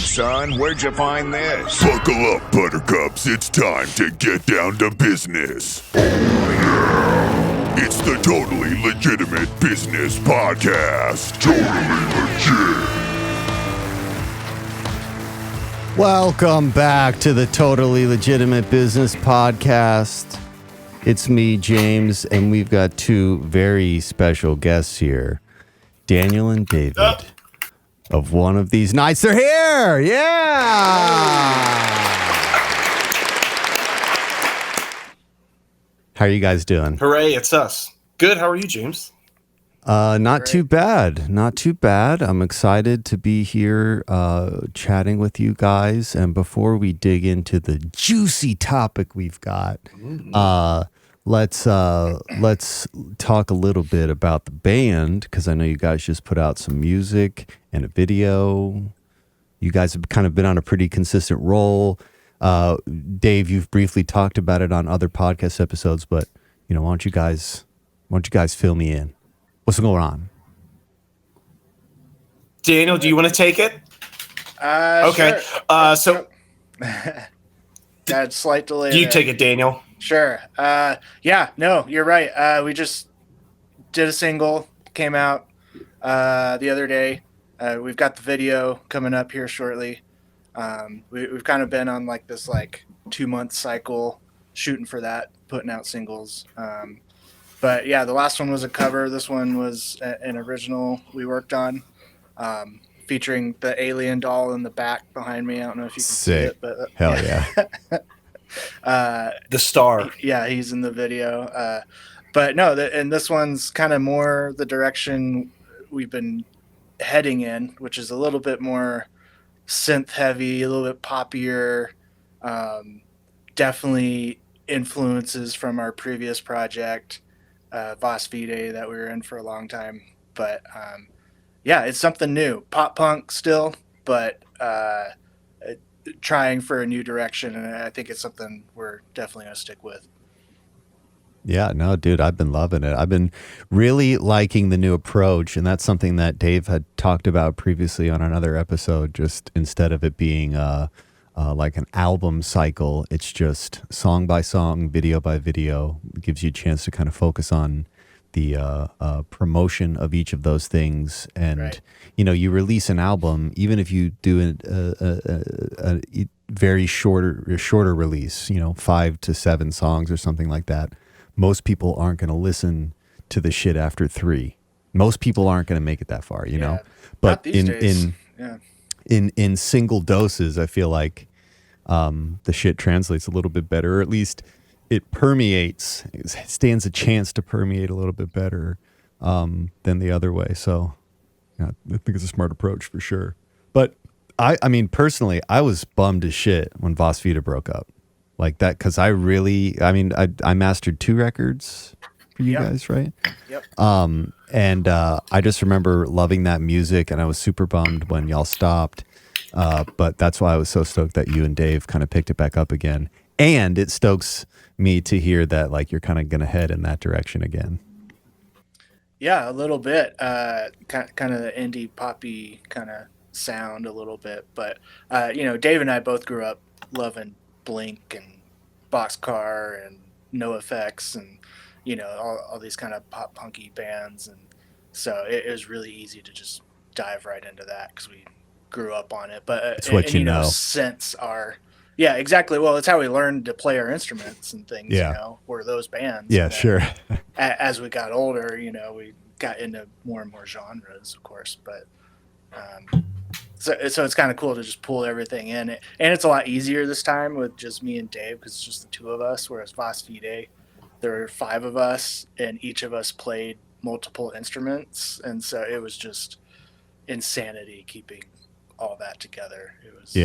son, where'd you find this? Buckle up, buttercups. It's time to get down to business. Oh, yeah. It's the Totally Legitimate Business Podcast. Totally legit. Welcome back to the Totally Legitimate Business Podcast. It's me, James, and we've got two very special guests here, Daniel and David. Of One of These Nights. They're here! Yeah! How are you guys doing? Hooray, it's us. Good, how are you, James? Not too bad. Not too bad. I'm excited to be here chatting with you guys. And before we dig into the juicy topic we've got, let's talk a little bit about the band, because I know you guys just put out some music and a video. You guys have kind of been on a pretty consistent roll. Dave, you've briefly talked about it on other podcast episodes, but why don't you guys fill me in? What's going on? Daniel, do you want to take it? Okay. Sure. So Got a slight delay. you there. take it, Daniel. Sure. Yeah, no, you're right. We just did a single, came out the other day. We've got the video coming up here shortly. We've kind of been on like this 2-month cycle shooting for that, putting out singles. But yeah, the last one was a cover. This one was an original we worked on, featuring the alien doll in the back behind me. I don't know if you can see it, but Hell yeah. The star. Yeah, he's in the video. But no, and this one's kind of more the direction we've been heading in, which is a little bit more synth heavy, a little bit poppier. Definitely influences from our previous project, Vos Vitae, that we were in for a long time. But yeah, it's something new. Pop punk still, but trying for a new direction, and I think it's something we're definitely going to stick with. Yeah, no, dude, I've been loving it. I've been really liking the new approach, and that's something that Dave had talked about previously on another episode. Just instead of it being like an album cycle, it's just song by song, video by video. It gives you a chance to kind of focus on the promotion of each of those things. And, Right. You release an album, even if you do a very shorter release, 5 to 7 songs or something like that. Most people aren't going to listen to the shit after 3. Most people aren't going to make it that far, you know. But Not these days. Yeah. in single doses, I feel like the shit translates a little bit better, or at least it permeates. It stands a chance to permeate a little bit better than the other way. So yeah, I think it's a smart approach for sure. But I mean, personally, I was bummed as shit when Vos Vitae broke up. Like that, because I mastered 2 records for you guys, right? Yep. And I just remember loving that music, and I was super bummed when y'all stopped. But that's why I was so stoked that you and Dave kind of picked it back up again. And it stokes me to hear that you're kind of going to head in that direction again. Yeah, a little bit. Kind of the indie poppy kind of sound a little bit. But, Dave and I both grew up loving Blink and Boxcar and NoFX and, all these kind of pop punky bands. And so it was really easy to just dive right into that because we grew up on it. But it's what you know. Since our... Yeah, exactly. Well, it's how we learned to play our instruments and things, were those bands. Yeah, and sure. As we got older, we got into more and more genres, of course. But so it's kind of cool to just pull everything in. And it's a lot easier this time with just me and Dave because it's just the 2 of us, whereas Vos Vitae, there were 5 of us, and each of us played multiple instruments. And so it was just insanity keeping all that together. It was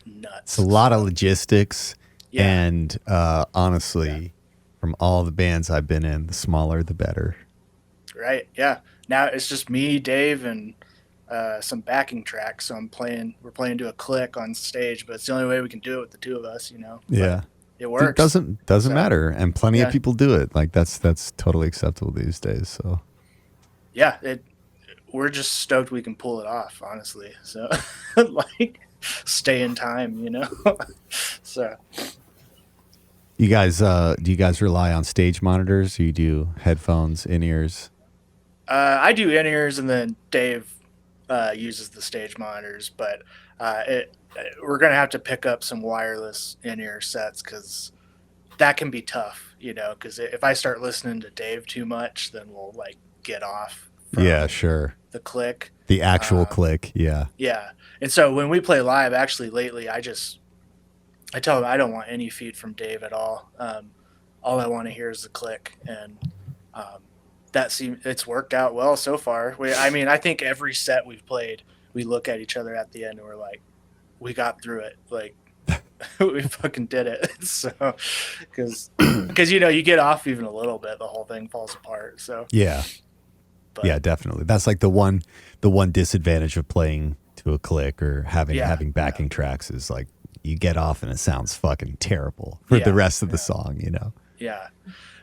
nuts. It's a lot of logistics, and honestly, from all the bands I've been in, the smaller the better. Right. Yeah. Now it's just me, Dave, and some backing tracks. So we're playing to a click on stage, but it's the only way we can do it with the 2 of us. Yeah. But it works. It doesn't matter, and plenty of people do it. That's totally acceptable these days. So we're just stoked we can pull it off, honestly. So stay in time, So You guys, do you guys rely on stage monitors, or you do headphones, in-ears? I do in-ears, and then Dave uses the stage monitors, but we're gonna have to pick up some wireless in-ear sets because that can be tough, because if I start listening to Dave too much, then we'll like get off Yeah, sure. the click. The actual click, yeah. Yeah. And so when we play live, actually lately, I tell him I don't want any feed from Dave at all. All I want to hear is the click, and it's worked out well so far. I think every set we've played, we look at each other at the end and we're like, we got through it. Like, we fucking did it. So, because you get off even a little bit, the whole thing falls apart. So yeah, yeah, definitely. That's like the one disadvantage of playing to a click or having backing tracks is like you get off and it sounds fucking terrible for the rest of the song. Yeah.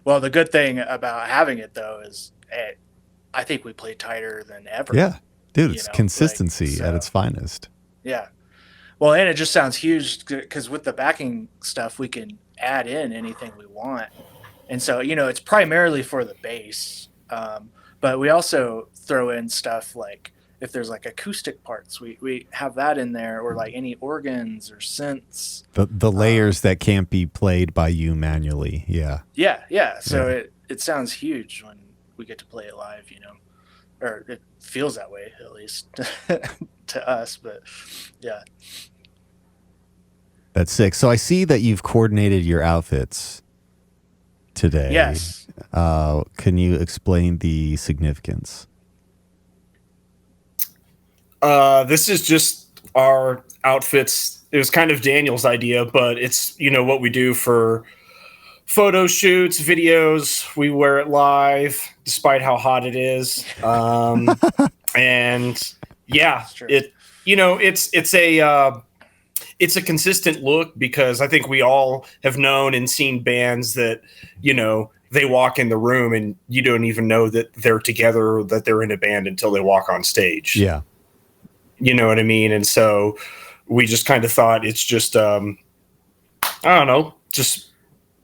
Well, the good thing about having it though is I think we play tighter than ever. Yeah, dude, it's consistency at its finest. Yeah. Well, and it just sounds huge because with the backing stuff, we can add in anything we want. And so, it's primarily for the bass. But we also throw in stuff like if there's like acoustic parts, we have that in there, or like any organs or synths. The layers that can't be played by you manually. Yeah. Yeah. Yeah. So it sounds huge when we get to play it live, or it feels that way, at least to us. But yeah. That's sick. So I see that you've coordinated your outfits today. Yes. Can you explain the significance? This is just our outfits. It was kind of Daniel's idea, but it's, what we do for photo shoots, videos. We wear it live despite how hot it is. And yeah, it's a consistent look because I think we all have known and seen bands that, they walk in the room and you don't even know that they're together or that they're in a band until they walk on stage. Yeah. You know what I mean? And so we just kind of thought it's just, I don't know, just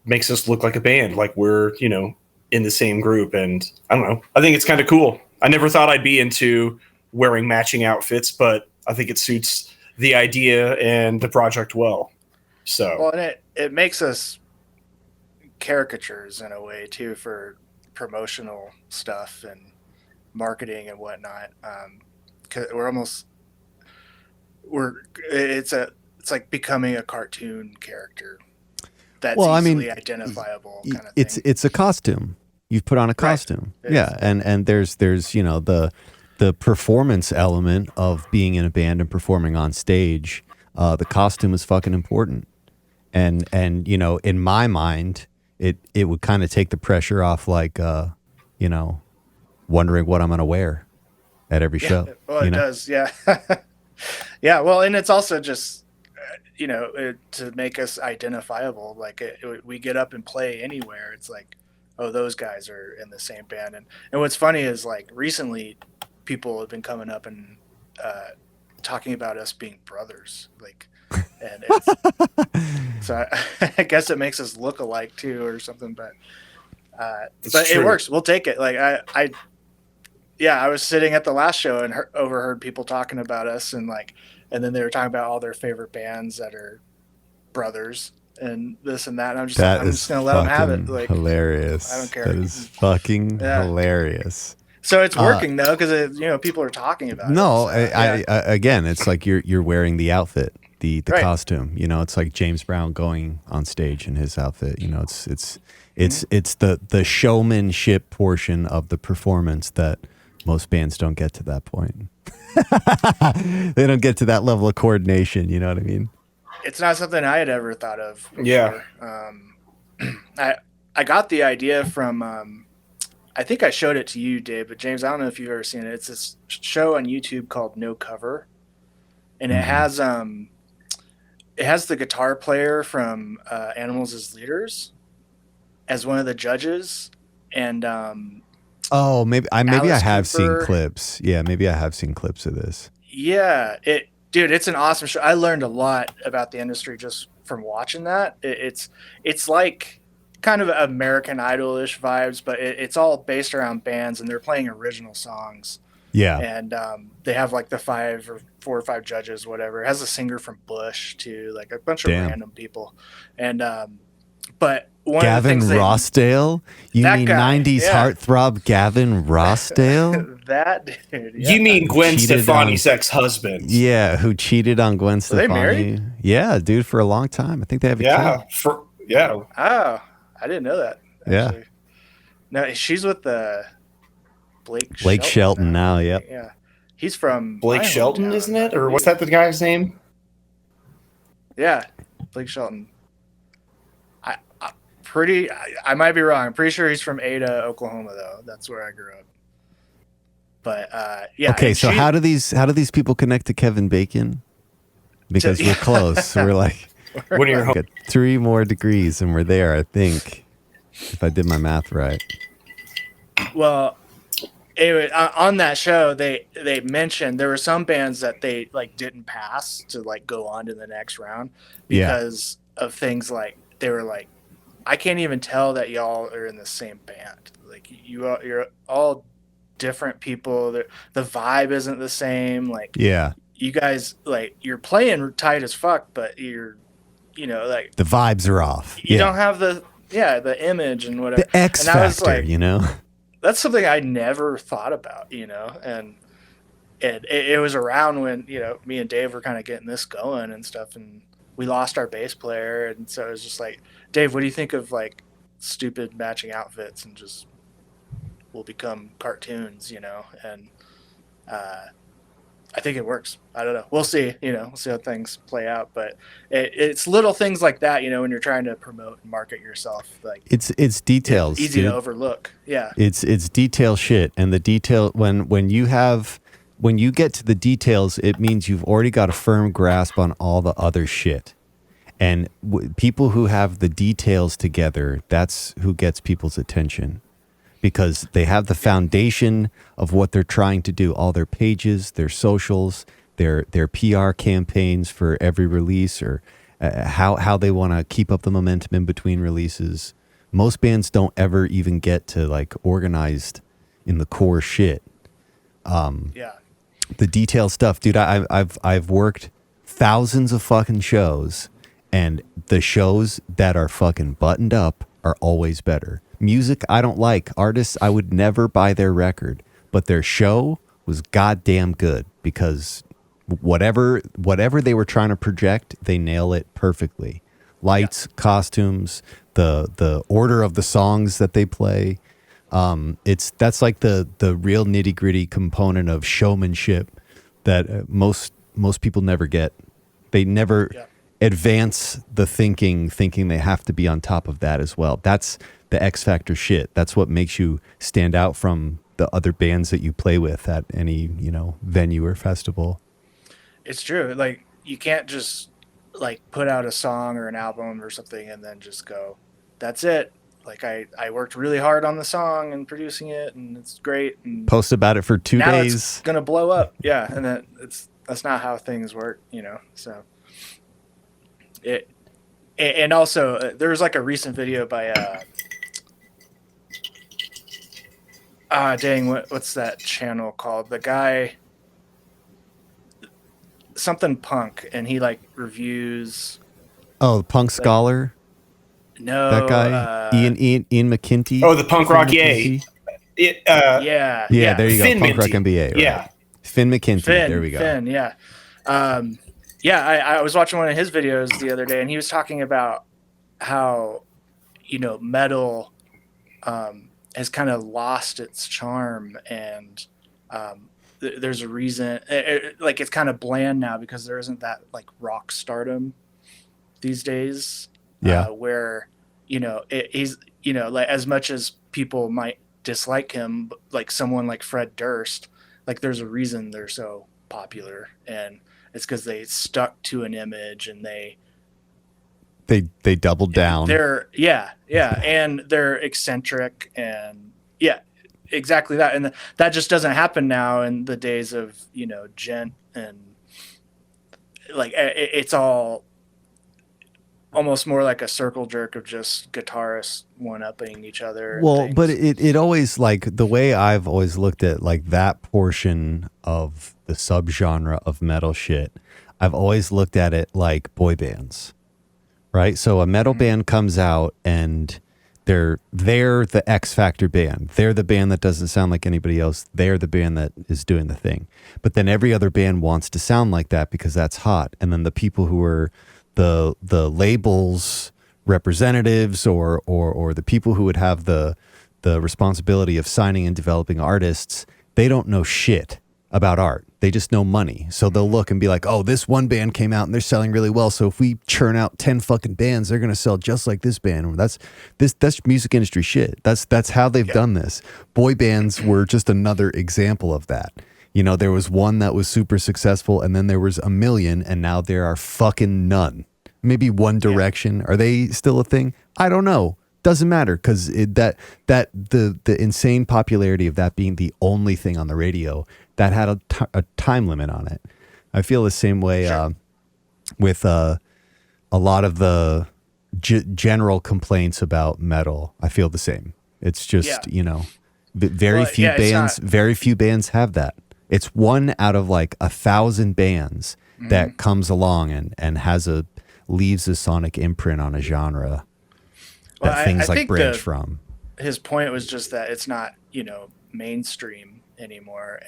makes us look like a band, like we're, in the same group. And I don't know, I think it's kind of cool. I never thought I'd be into wearing matching outfits, but I think it suits the idea and the project well. So, and it makes us caricatures in a way too for promotional stuff and marketing and whatnot. It's like becoming a cartoon character that's easily identifiable kind of thing. It's a costume. You've put on a costume. Right. Yeah. And there's the performance element of being in a band and performing on stage. The costume is fucking important. And in my mind, it would kind of take the pressure off, like, wondering what I'm going to wear at every show. Well, it does. Yeah. Yeah. Well, and it's also just, to make us identifiable. Like we get up and play anywhere. It's like, oh, those guys are in the same band. And what's funny is like recently people have been coming up and talking about us being brothers. Like, and so I guess it makes us look alike too or something, but it works. We'll take it. Like I was sitting at the last show and overheard people talking about us and then they were talking about all their favorite bands that are brothers and this and that. And I'm just going to let them have it. Like, hilarious. I don't care. That is fucking hilarious. So it's working though, because people are talking about it. So, I again, it's like you're wearing the outfit, the costume. It's like James Brown going on stage in his outfit. It's the showmanship portion of the performance that most bands don't get to that point. They don't get to that level of coordination. You know what I mean? It's not something I had ever thought of before. Yeah. I got the idea from. I think I showed it to you, Dave, but James, I don't know if you've ever seen it. It's this show on YouTube called No Cover, and it has the guitar player from Animals as Leaders as one of the judges, and maybe I have Cooper. seen clips. Yeah, maybe I have seen clips of this. Yeah, dude, it's an awesome show. I learned a lot about the industry just from watching that. It's like kind of American Idol-ish vibes, but it's all based around bands, and they're playing original songs. Yeah. And they have like the 4 or 5 judges, whatever. It has a singer from Bush too, like a bunch of random people. And but one Gavin of the things Rossdale? You that mean guy, 90s heartthrob Gavin Rossdale? that dude. Yeah. You mean Gwen Cheated Stefani's ex-husband? Yeah, who cheated on Gwen Stefani? they married? Yeah, dude, for a long time. I think they have a kid. Oh, I didn't know that. Actually. Yeah. No, she's with the Blake Shelton now, yep. Yeah. He's from Blake my Shelton, hometown, isn't it? I Or what's believe. that the guy's name? Yeah, Blake Shelton. I might be wrong. I'm pretty sure he's from Ada, Oklahoma, though. That's where I grew up. But yeah. Okay, so how do these people connect to Kevin Bacon? Because we're close. We're like, What are your got 3 more degrees and we're there, I think. If I did my math right. Well, anyway, on that show, they mentioned there were some bands that they like didn't pass to like go on to the next round because of things like they were like, I can't even tell that y'all are in the same band. Like you're all different people. The vibe isn't the same. Like you guys like you're playing tight as fuck, but like the vibes are off. You don't have the image and whatever. The X and I was factor, like, that's something I never thought about, and it was around when, me and Dave were kind of getting this going and stuff, and we lost our bass player. And so it was just like, Dave, what do you think of like stupid matching outfits and just we'll become cartoons, and I think it works. I don't know. We'll see, we'll see how things play out, but it's little things like that, when you're trying to promote and market yourself, like it's details. It's easy to overlook. Yeah. It's detail shit. And the detail, when you get to the details, it means you've already got a firm grasp on all the other shit. And people who have the details together, that's who gets people's attention. Because they have the foundation of what they're trying to do, all their pages, their socials, their PR campaigns for every release, or how they want to keep up the momentum in between releases. Most bands don't ever even get to like organized in the core shit. The detailed stuff, dude. I've worked thousands of fucking shows, and the shows that are fucking buttoned up are always better. Music I don't like. Artists I would never buy their record, but their show was goddamn good because whatever they were trying to project, they nail it perfectly. Lights, costumes, the order of the songs that they play. That's like the real nitty-gritty component of showmanship that most people never get. They never advance the thinking they have to be on top of that as well. That's the X factor shit. That's what makes you stand out from the other bands that you play with at any, venue or festival. It's true. Like you can't just like put out a song or an album or something and then just go, that's it. Like I worked really hard on the song and producing it, and it's great. And post about it for 2 days. It's gonna blow up. Yeah. And that's not how things work, so and also there was like a recent video by what's that channel called? The guy, something punk, and he like reviews. Oh, Punk Scholar. No, that guy, Ian McKinty. Oh, the Punk Rock Yay. Yeah. There you Finn go. Punk Minty. Rock MBA. Right? Yeah, Finn McKinty. There we go. Finn, yeah. I was watching one of his videos the other day, and he was talking about how, metal has kind of lost its charm, and there's a reason. Like it's kind of bland now because there isn't that like rock stardom these days. Where he's like, as much as people might dislike him, like someone like Fred Durst, like there's a reason they're so popular, and it's because they stuck to an image and they doubled down. They're and they're eccentric, and exactly that. And that just doesn't happen now in the days of Gent and like it's all almost more like a circle jerk of just guitarists one-upping each other. Well, but it always, like, the way I've always looked at like that portion of the subgenre of metal shit, I've always looked at it like boy bands, right? So a metal band comes out and they're the X Factor band. They're the band that doesn't sound like anybody else. They're the band that is doing the thing. But then every other band wants to sound like that because that's hot. And then the people who are the labels representatives or the people who would have the responsibility of signing and developing artists, they don't know shit about art. They just know money. So they'll look and be like, oh, this one band came out and they're selling really well. So if we churn out 10 fucking bands, they're going to sell just like this band. That's music industry shit. That's how they've done this. Boy bands were just another example of that. You know, there was one that was super successful and then there was a million and now there are fucking none. Maybe One Direction. Are they still a thing? I don't know. Doesn't matter because the insane popularity of that being the only thing on the radio that had a time limit on it. I feel the same way with a lot of the general complaints about metal. I feel the same. It's just very few bands have that. It's one out of like 1,000 bands that comes along and leaves a sonic imprint on a genre that things like branch from. His point was just that it's not, mainstream anymore.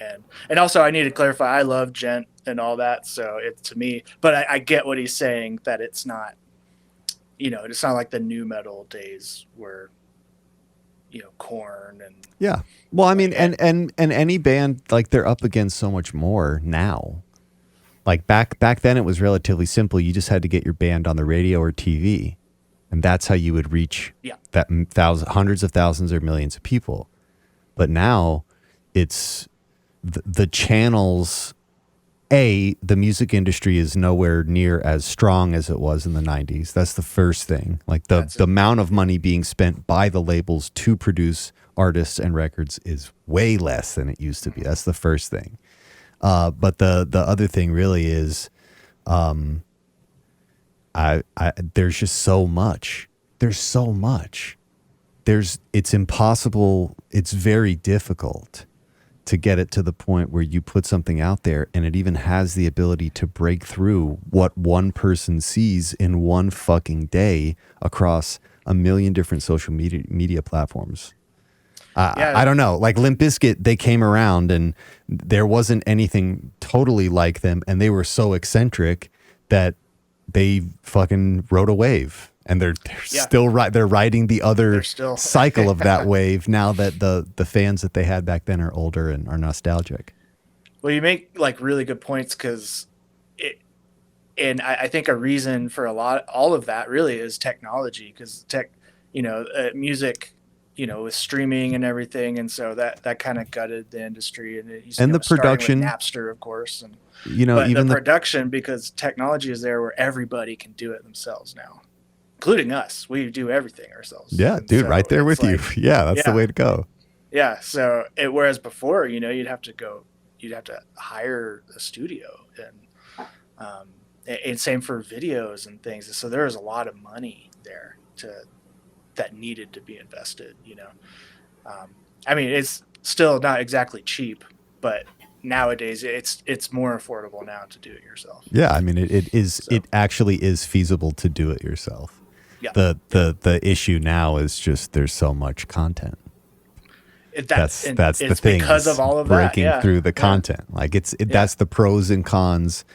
And also I need to clarify, I love gent and all that. So it's to me, but I get what he's saying, that it's not, it's not like the new metal days where, Korn and. Yeah. Well, I mean, and any band, like, they're up against so much more now. Like back then it was relatively simple. You just had to get your band on the radio or TV. And that's how you would reach that hundreds of thousands or millions of people. But now it's the channels. The music industry is nowhere near as strong as it was in the 90s. That's the first thing. Like the amount of money being spent by the labels to produce artists and records is way less than it used to be. That's the first thing. But the other thing really is, there's just so much. There's so much. It's impossible. It's very difficult to get it to the point where you put something out there and it even has the ability to break through what one person sees in one fucking day across a million different social media platforms. I don't know. Like Limp Bizkit, they came around and there wasn't anything totally like them, and they were so eccentric that they fucking rode a wave, and they're still they're riding the other cycle of that wave now that the fans that they had back then are older and are nostalgic. Well, you make like really good points because I think a reason for all of that really is technology, because music, with streaming and everything, and so that kind of gutted the industry, and the production, Napster, of course, and but even the production, because technology is there where everybody can do it themselves now, including us. We do everything ourselves. Yeah, and dude, so right there with you. Yeah, that's the way to go. Yeah, so whereas before, you'd have to hire a studio, and same for videos and things. And so there was a lot of money there that needed to be invested, I mean, it's still not exactly cheap, but nowadays it's more affordable now to do it yourself. Yeah. I mean, it actually is feasible to do it yourself. Yeah. The issue now is just, there's so much content. That's the thing, because of all of breaking through the content. Like that's the pros and cons.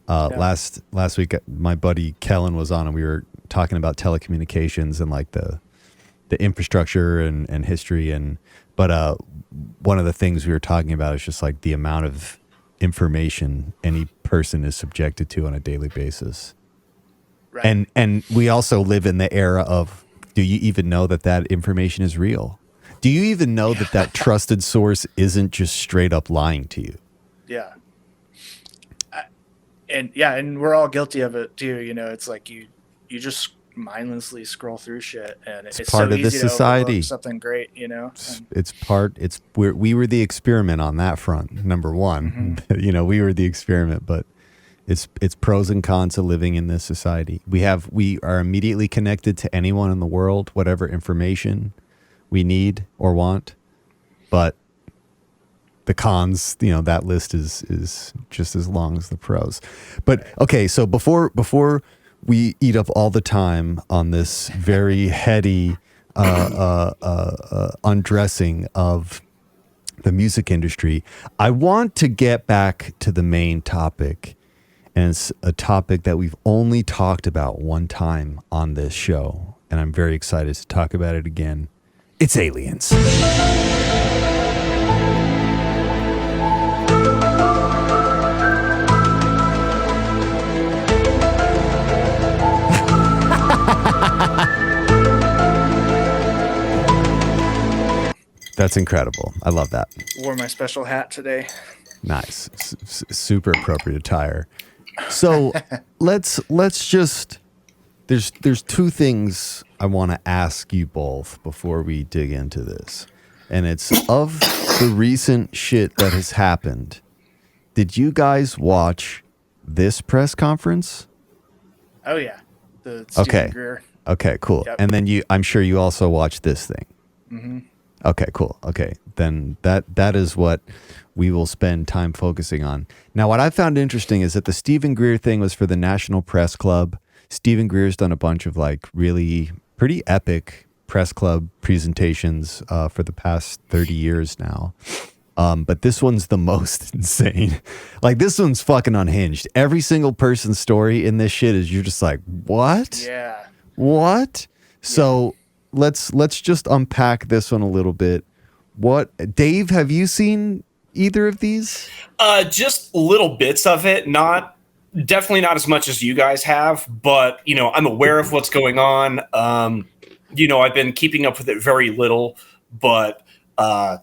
Last week, my buddy Kellen was on, and we were talking about telecommunications and like the infrastructure and history, but one of the things we were talking about is just like the amount of information any person is subjected to on a daily basis. Right. And we also live in the era of, do you even know that information is real? Do you even know that trusted source isn't just straight up lying to you? Yeah. And we're all guilty of it too. It's like you just mindlessly scroll through shit, and it's part so of easy the society. To something great, we were the experiment on that front. Number one, we were the experiment, but It's pros and cons of living in this society. We are immediately connected to anyone in the world, whatever information we need or want. But the cons, that list is just as long as the pros. But okay, so before we eat up all the time on this very heady undressing of the music industry, I want to get back to the main topic. And it's a topic that we've only talked about one time on this show. And I'm very excited to talk about it again. It's aliens. That's incredible. I love that. Wore my special hat today. Nice. Super appropriate attire. So let's just, there's two things I want to ask you both before we dig into this. And it's, of the recent shit that has happened, did you guys watch this press conference? Oh yeah. The Stephen Greer. Okay, cool. Yep. And then I'm sure you also watched this thing. Mm-hmm. Okay, cool. Okay, then that is what we will spend time focusing on. Now, what I found interesting is that the Stephen Greer thing was for the National Press Club. Stephen Greer's done a bunch of really pretty epic press club presentations for the past 30 years now. But this one's the most insane. This one's fucking unhinged. Every single person's story in this shit is you're just like, what? Yeah. What? So let's just unpack this one a little bit. Dave, have you seen either of these? Just little bits of it, definitely not as much as you guys have, but I'm aware of what's going on. I've been keeping up with it very little, but I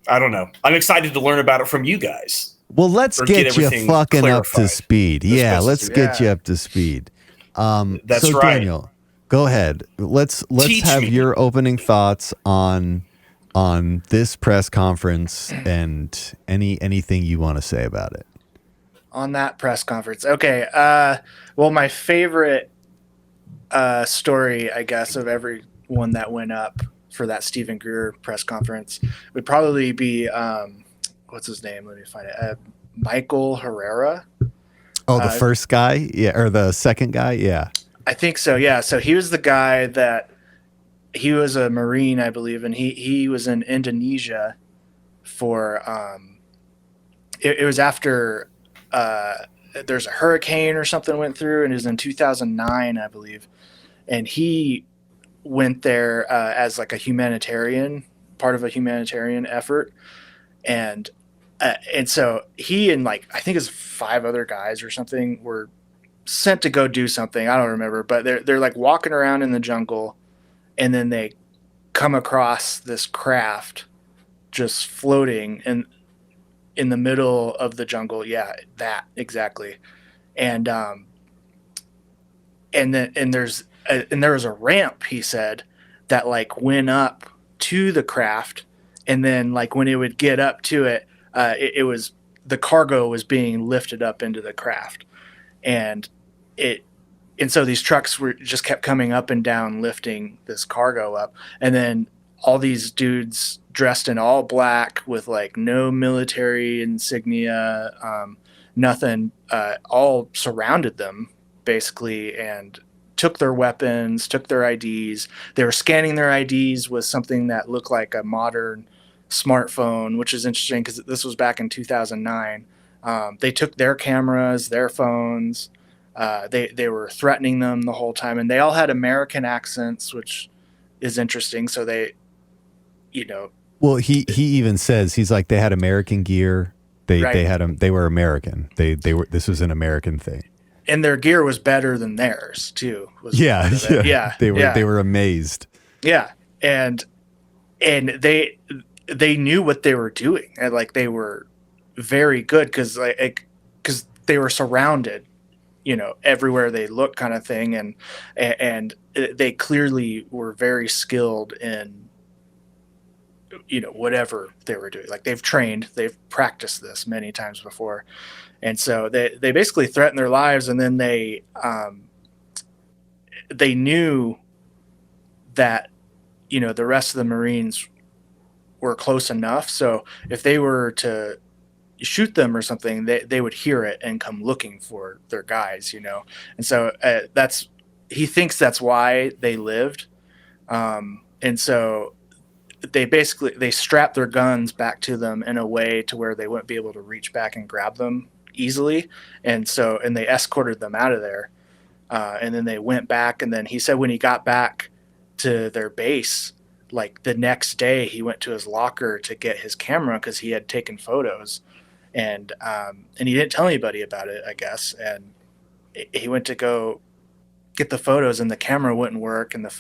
don't know. I'm excited to learn about it from you guys. Well, let's get you fucking clarified. Up to speed. Yeah, let's get you up to speed. That's so right. Daniel, go ahead. Let's Teach have me. your opening thoughts on this press conference and anything you want to say about it. On that press conference. Okay. Well, my favorite story, I guess, of everyone that went up for that Stephen Greer press conference would probably be what's his name? Let me find it. Michael Herrera. Oh, the first guy? Yeah, or the second guy? Yeah. I think so, yeah. So he was the guy that he was a Marine, I believe, and he was in Indonesia for it was after there's a hurricane or something went through, and it was in 2009, I believe. And he went there as a humanitarian, part of a humanitarian effort. And so he and I think it's 5 other guys or something were sent to go do something. I don't remember, but they're walking around in the jungle, and then they come across this craft just floating in the middle of the jungle. Yeah, that exactly. And there was a ramp, he said, that went up to the craft, and then when it would get up to it, it was the cargo was being lifted up into the craft, and so these trucks just kept coming up and down, lifting this cargo up, and then all these dudes dressed in all black with no military insignia, nothing, all surrounded them basically and took their weapons, took their IDs. They were scanning their IDs with something that looked like a modern smartphone, which is interesting because this was back in 2009. They took their cameras, their phones. They were threatening them the whole time, and they all had American accents, which is interesting. So they, Well, he even says he's they had American gear. They were American. They were. This was an American thing. And their gear was better than theirs too. Yeah. They were amazed. Yeah, and they knew what they were doing, and they were very good because they were surrounded, everywhere they looked, kind of thing, and they clearly were very skilled in whatever they were doing. Like they've practiced this many times before. And so they basically threatened their lives. And then they knew that, the rest of the Marines were close enough. So if they were to shoot them or something, they would hear it and come looking for their guys, And so he thinks that's why they lived. And so they strapped their guns back to them in a way to where they wouldn't be able to reach back and grab them easily. And they escorted them out of there. And then they went back. And then he said when he got back to their base, like the next day, he went to his locker to get his camera because he had taken photos. And he didn't tell anybody about it, I guess. And he went to go get the photos, and the camera wouldn't work. And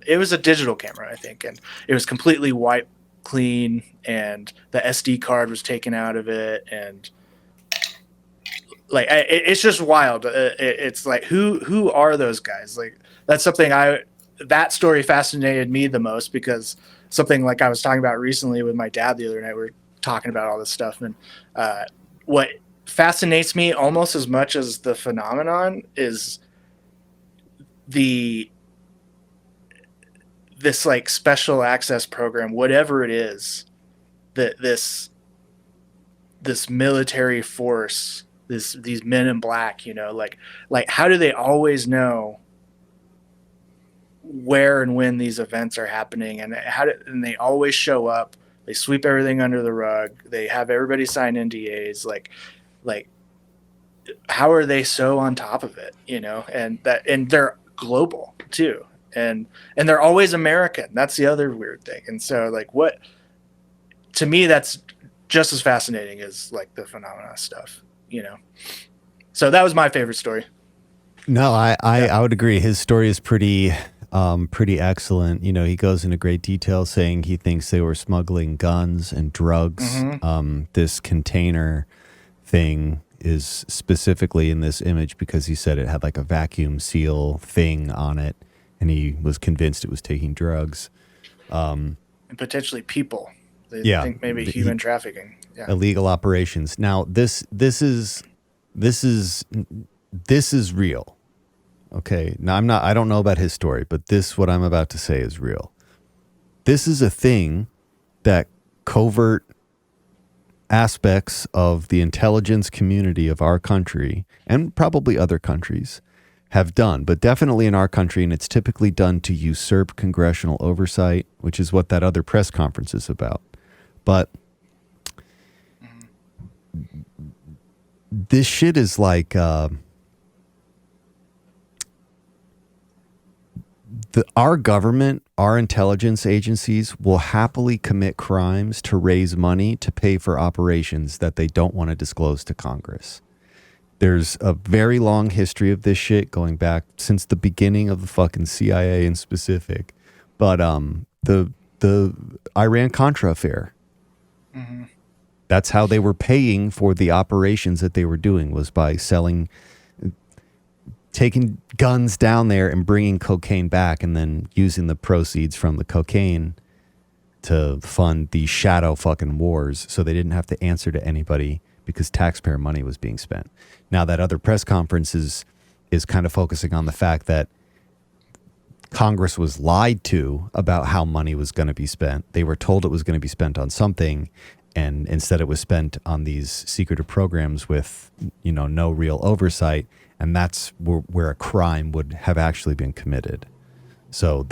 it was a digital camera, I think. And it was completely wiped clean, and the SD card was taken out of it. And like, it's just wild. It's like, who are those guys? Like, that's something that story fascinated me the most, because something like I was talking about recently with my dad the other night, we were talking about all this stuff. And what fascinates me almost as much as the phenomenon is this like special access program, whatever it is, that this military force, these men in black, like how do they always know where and when these events are happening, and and they always show up, they sweep everything under the rug, they have everybody sign NDAs, like how are they so on top of it, and they're global too. And they're always American. That's the other weird thing. And so to me, that's just as fascinating as like the phenomena stuff, So that was my favorite story. No, I would agree. His story is pretty excellent. He goes into great detail saying he thinks they were smuggling guns and drugs. Mm-hmm. This container thing is specifically in this image because he said it had like a vacuum seal thing on it, and he was convinced it was taking drugs. And potentially people. They think maybe human trafficking. Yeah. Illegal operations. Now this is real. Okay. Now I don't know about his story, but what I'm about to say is real. This is a thing that covert aspects of the intelligence community of our country, and probably other countries, have done, but definitely in our country, and it's typically done to usurp congressional oversight, which is what that other press conference is about. But this shit is like our government, our intelligence agencies will happily commit crimes to raise money to pay for operations that they don't want to disclose to Congress. There's a very long history of this shit going back since the beginning of the fucking CIA in specific. But the Iran-Contra affair, Mm-hmm. that's how they were paying for the operations that they were doing, was by taking guns down there and bringing cocaine back, and then using the proceeds from the cocaine to fund the shadow fucking wars, so they didn't have to answer to anybody because taxpayer money was being spent. Now that other press conference is kind of focusing on the fact that Congress was lied to about how money was going to be spent. They were told it was going to be spent on something, and instead it was spent on these secretive programs with, no real oversight. And that's where a crime would have actually been committed. So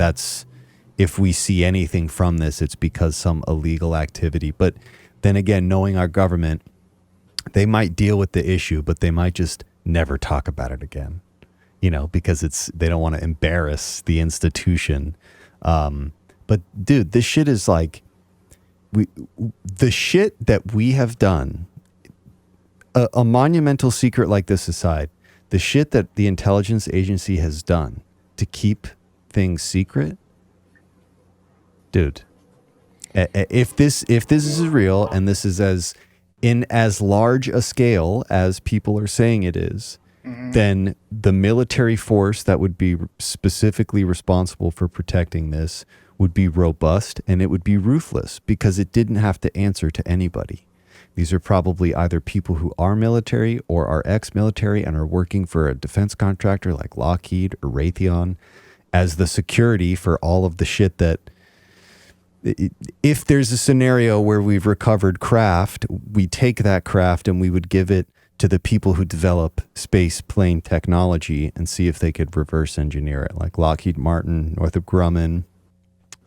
if we see anything from this, it's because some illegal activity. But then again, knowing our government, they might deal with the issue, but they might just never talk about it again, because they don't want to embarrass the institution. But dude, this shit is like, the shit that we have done, a monumental secret like this aside, the shit that the intelligence agency has done to keep things secret, dude, if this is real, and this is as large a scale as people are saying it is, Mm-hmm. then the military force that would be specifically responsible for protecting this would be robust and it would be ruthless because it didn't have to answer to anybody. These are probably either people who are military or are ex-military and are working for a defense contractor like Lockheed or Raytheon as the security for all of the shit that, if there's a scenario where we've recovered craft, we take that craft and we would give it to the people who develop space plane technology and see if they could reverse engineer it, like Lockheed Martin, Northrop Grumman,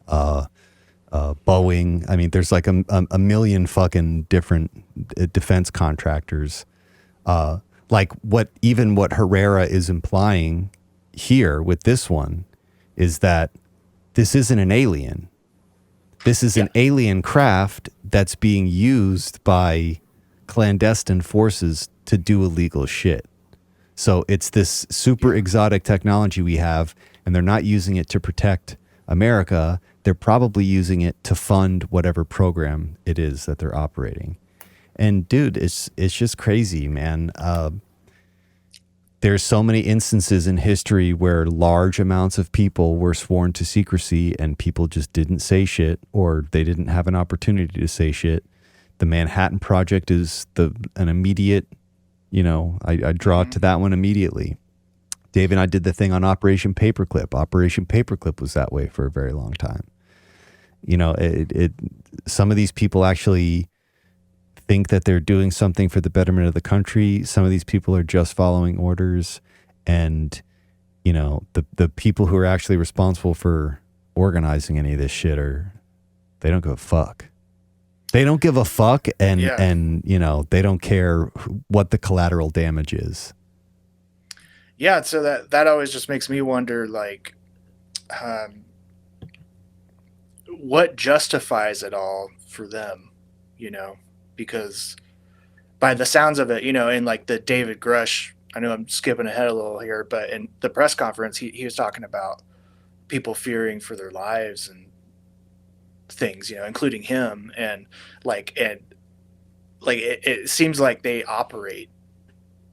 Boeing. I mean, there's like a million fucking different defense contractors. Like what Herrera is implying here with this one is that this isn't an alien. This is an alien craft that's being used by clandestine forces to do illegal shit. So it's this super exotic technology we have, and they're not using it to protect America. They're probably using it to fund whatever program it is that they're operating. And dude, it's just crazy, man. There's so many instances in history where large amounts of people were sworn to secrecy and people just didn't say shit, or they didn't have an opportunity to say shit. The Manhattan Project is an immediate, I draw to that one immediately. Dave and I did the thing on Operation Paperclip. Operation Paperclip was that way for a very long time. Some of these people actually think that they're doing something for the betterment of the country. Some of these people are just following orders, and the people who are actually responsible for organizing any of this shit they don't give a fuck. They don't give a fuck, and they don't care what the collateral damage is. Yeah, so that always just makes me wonder, like, what justifies it all for them, because by the sounds of it, in like the David Grush, I know I'm skipping ahead a little here, but in the press conference, he was talking about people fearing for their lives and things, including him, and it seems like they operate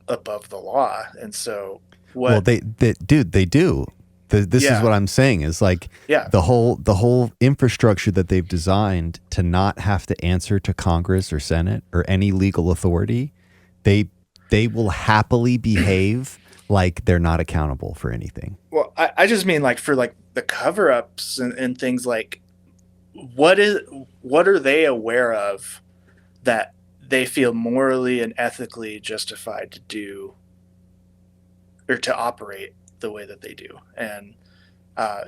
above the law. And so well, they do. This is what I'm saying is like the whole infrastructure that they've designed to not have to answer to Congress or Senate or any legal authority. They will happily behave like they're not accountable for anything. Well, I just mean like for like the cover-ups and things, like what are they aware of that they feel morally and ethically justified to do or to operate the way that they do, and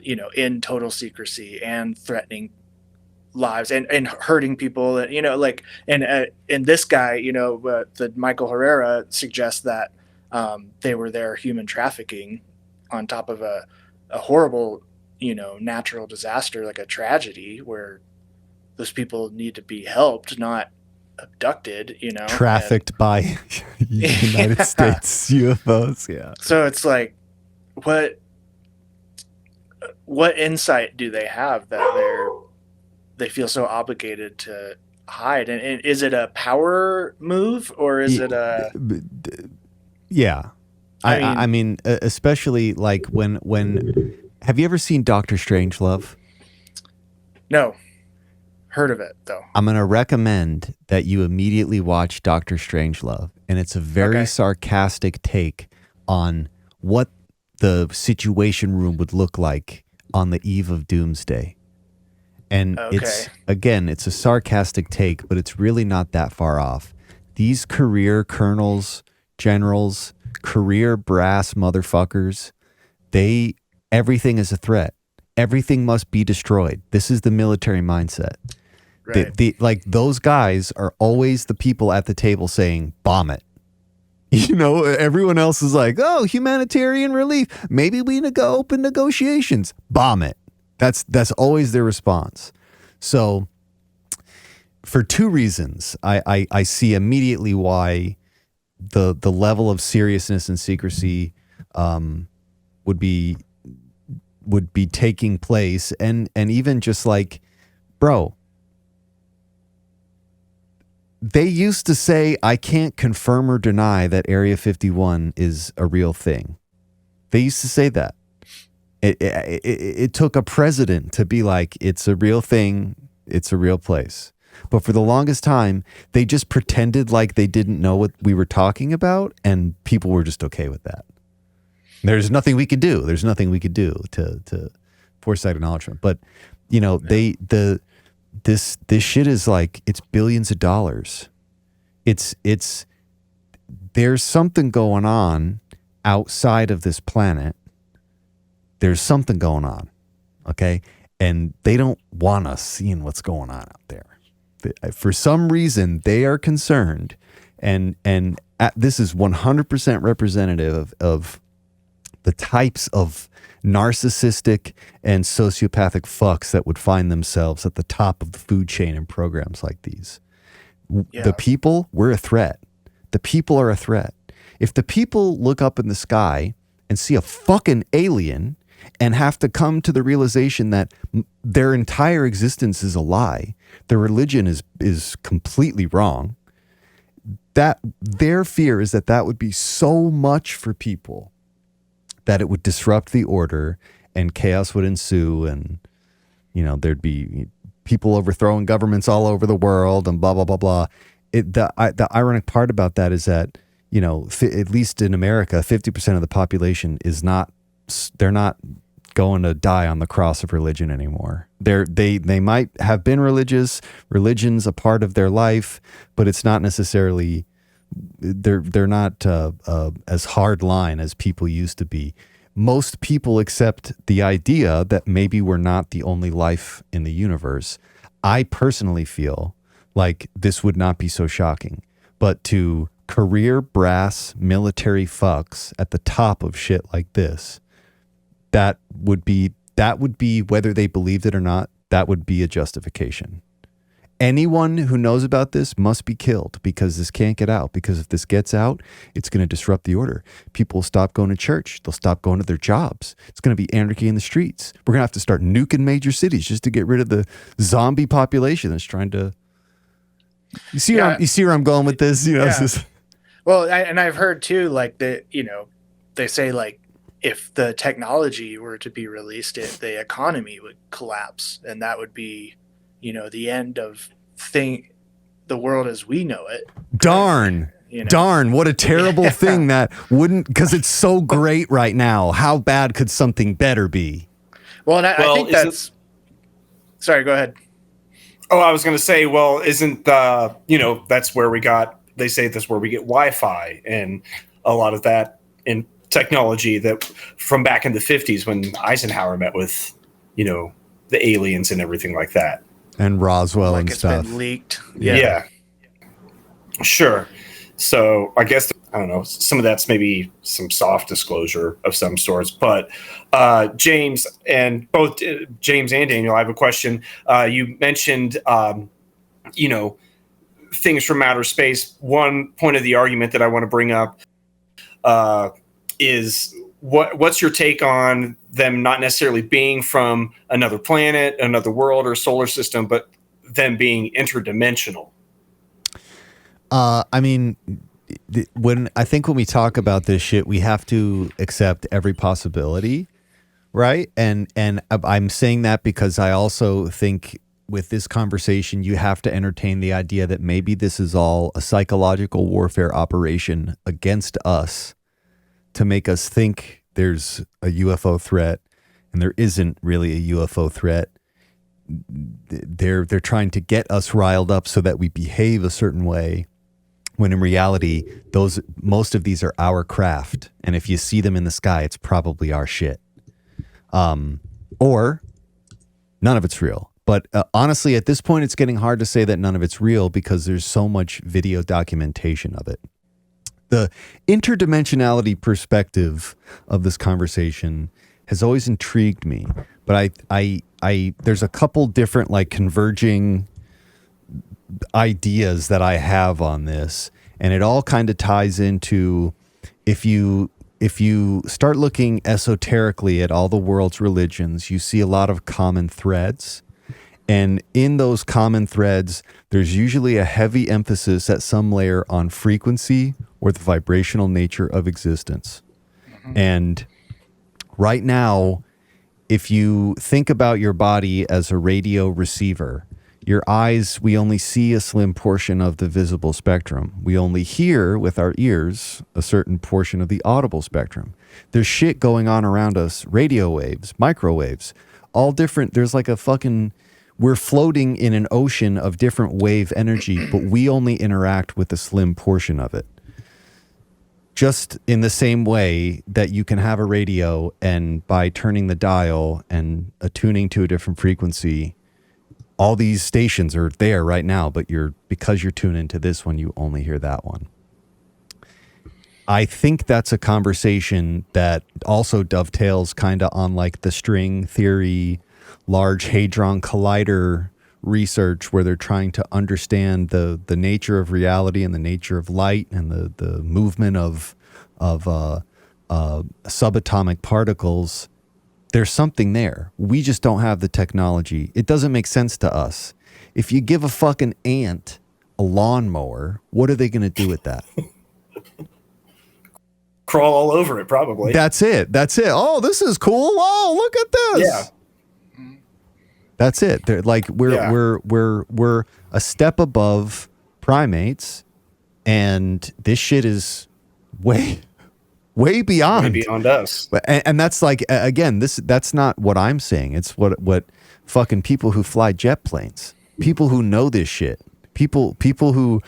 in total secrecy and threatening lives and hurting people, and this guy, the Michael Herrera suggests that they were there human trafficking on top of a horrible natural disaster, like a tragedy where those people need to be helped, not abducted, trafficked by United States UFOs. Yeah. So it's like, what insight do they have that they feel so obligated to hide? And is it a power move, or is it a? Yeah, I mean, especially like when have you ever seen Dr. Strangelove? No, heard of it though. I'm gonna recommend that you immediately watch Dr. Strangelove, and it's a very sarcastic take on what the Situation Room would look like on the eve of doomsday. And it's a sarcastic take, but it's really not that far off. These career colonels, generals, career brass motherfuckers, everything is a threat. Everything must be destroyed. This is the military mindset. Right. Like those guys are always the people at the table saying, bomb it. Everyone else is like, oh, humanitarian relief. Maybe we open negotiations. Bomb it. That's always their response. So for two reasons, I see immediately why the level of seriousness and secrecy would be taking place. And even just like, bro, they used to say, I can't confirm or deny that Area 51 is a real thing. They used to say that. It took a president to be like, it's a real thing, it's a real place. But for the longest time, they just pretended like they didn't know what we were talking about, and people were just okay with that. There's nothing we could do. There's nothing we could do to force that acknowledgement. But this shit is like, it's billions of dollars. There's something going on outside of this planet. There's something going on, okay? And they don't want us seeing what's going on out there. For some reason, they are concerned, and this is 100% representative of the types of narcissistic and sociopathic fucks that would find themselves at the top of the food chain in programs like these. Yeah. The people, we're a threat. The people are a threat. If the people look up in the sky and see a fucking alien and have to come to the realization that their entire existence is a lie, their religion is completely wrong, that their fear is that would be so much for people that it would disrupt the order and chaos would ensue, and there'd be people overthrowing governments all over the world and blah blah blah blah. The ironic part about that is that at least in America, 50% of the population they're not going to die on the cross of religion anymore. They might have been religion's a part of their life, but it's not necessarily, they're not as hard line as people used to be. Most people accept the idea that maybe we're not the only life in the universe. I personally feel like this would not be so shocking, but to career brass military fucks at the top of shit like this, that would be whether they believed it or not, that would be a justification. Anyone who knows about this must be killed, because this can't get out, because if this gets out, it's going to disrupt the order. People will stop going to church. They'll stop going to their jobs. It's going to be anarchy in the streets. We're going to have to start nuking major cities just to get rid of the zombie population that's trying to... You see where I'm going with this? Well, and I've heard too, like they say like, if the technology were to be released, the economy would collapse, and that would be, the end of the world as we know it. Darn, what a terrible thing that wouldn't, because it's so great right now. How bad could something better be? Well, and I think that's... Sorry, go ahead. Oh, I was going to say, well, isn't that's where they say that's where we get Wi-Fi and a lot of that in technology that from back in the 50s when Eisenhower met with, the aliens and everything like that. And Roswell and stuff. Been leaked. Yeah. Sure. So I guess, I don't know, some of that's maybe some soft disclosure of some sorts. But James and Daniel, I have a question. You mentioned, things from outer space. One point of the argument that I want to bring up is what's your take on them not necessarily being from another planet, another world or solar system, but them being interdimensional? I mean, when we talk about this shit, we have to accept every possibility, right? And I'm saying that because I also think with this conversation, you have to entertain the idea that maybe this is all a psychological warfare operation against us to make us think there's a UFO threat, and there isn't really a UFO threat. They're trying to get us riled up so that we behave a certain way, when in reality, most of these are our craft. And if you see them in the sky, it's probably our shit. Or none of it's real. But honestly, at this point, it's getting hard to say that none of it's real because there's so much video documentation of it. The interdimensionality perspective of this conversation has always intrigued me, but I there's a couple different like converging ideas that I have on this, and it all kind of ties into if you start looking esoterically at all the world's religions, you see a lot of common threads. And in those common threads, there's usually a heavy emphasis at some layer on frequency or the vibrational nature of existence. Mm-hmm. And right now, if you think about your body as a radio receiver, your eyes, we only see a slim portion of the visible spectrum. We only hear with our ears a certain portion of the audible spectrum. There's shit going on around us, radio waves, microwaves, all different. There's like a fucking, we're floating in an ocean of different wave energy, but we only interact with a slim portion of it. Just in the same way that you can have a radio and by turning the dial and attuning to a different frequency, all these stations are there right now, but because you're tuned into this one, you only hear that one. I think that's a conversation that also dovetails kind of on like the string theory, Large Hadron Collider research, where they're trying to understand the nature of reality and the nature of light and the movement of subatomic particles. There's something there. We just don't have the technology. It doesn't make sense to us. If you give a fucking ant a lawnmower, what are they going to do with that? Crawl all over it, probably. That's it. Oh, this is cool. Oh, look at this. Yeah. That's it. They're like we're a step above primates, and this shit is way beyond us. And that's like, again, that's not what I'm saying. It's what fucking people who fly jet planes, people who know this shit, people who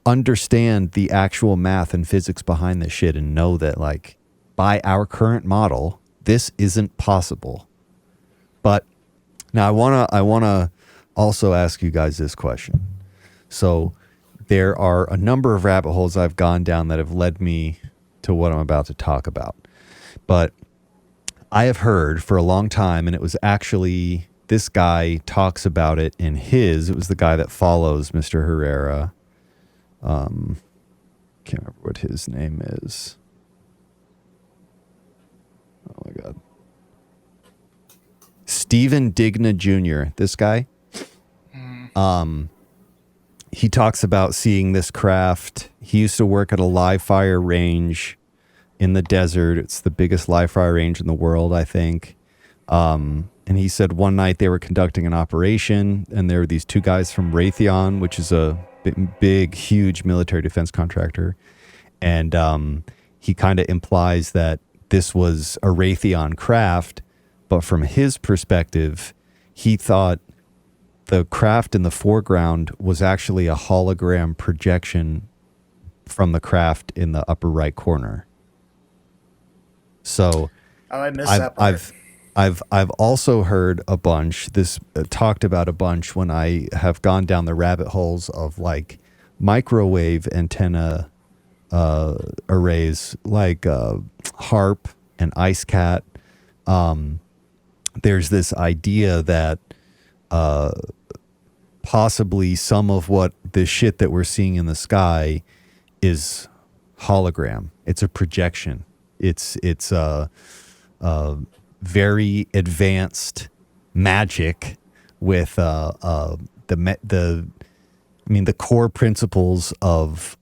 understand the actual math and physics behind this shit and know that, like, by our current model, this isn't possible. But now I wanna also ask you guys this question. So there are a number of rabbit holes I've gone down that have led me to what I'm about to talk about. But I have heard for a long time, and it was actually, this guy talks about it in it was the guy that follows Mr. Herrera. Can't remember what his name is. Oh my God. Stephen Digna Jr., this guy. He talks about seeing this craft. He used to work at a live fire range in the desert. It's the biggest live fire range in the world, I think. And he said one night they were conducting an operation, and there were these two guys from Raytheon, which is a big, huge military defense contractor. And he kind of implies that this was a Raytheon craft, but from his perspective, he thought the craft in the foreground was actually a hologram projection from the craft in the upper right corner. So I missed that part. I've also heard a bunch, talked about a bunch when I have gone down the rabbit holes of like microwave antenna arrays, like HARP and IceCat. There's this idea that possibly some of what the shit that we're seeing in the sky is hologram. It's a projection. It's very advanced magic with the core principles of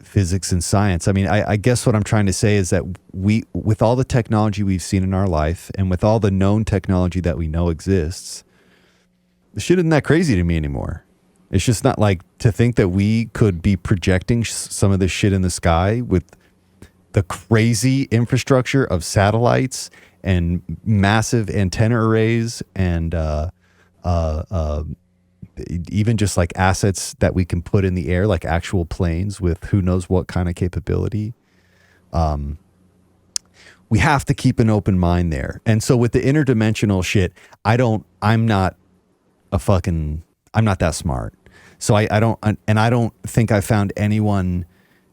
physics and science. I mean, I guess what I'm trying to say is that with all the technology we've seen in our life and with all the known technology that we know exists, the shit isn't that crazy to me anymore. It's just not like to think that we could be projecting some of this shit in the sky with the crazy infrastructure of satellites and massive antenna arrays and even just like assets that we can put in the air, like actual planes with who knows what kind of capability. We have to keep an open mind there. And so with the interdimensional shit, I'm not that smart. So I don't think I found anyone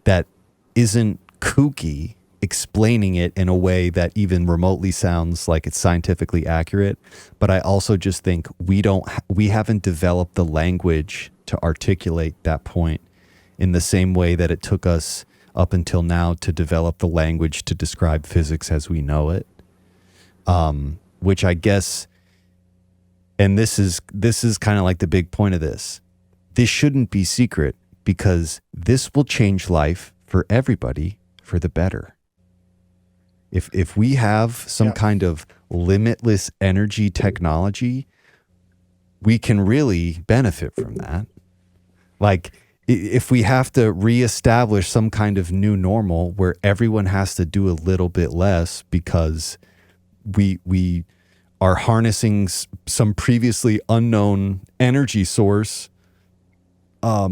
that isn't kooky explaining it in a way that even remotely sounds like it's scientifically accurate. But I also just think we haven't developed the language to articulate that point in the same way that it took us up until now to develop the language to describe physics as we know it. Which I guess, and this is kind of like the big point of this. This shouldn't be secret because this will change life for everybody for the better. If we have some kind of limitless energy technology, we can really benefit from that. Like, if we have to reestablish some kind of new normal where everyone has to do a little bit less because we are harnessing some previously unknown energy source, I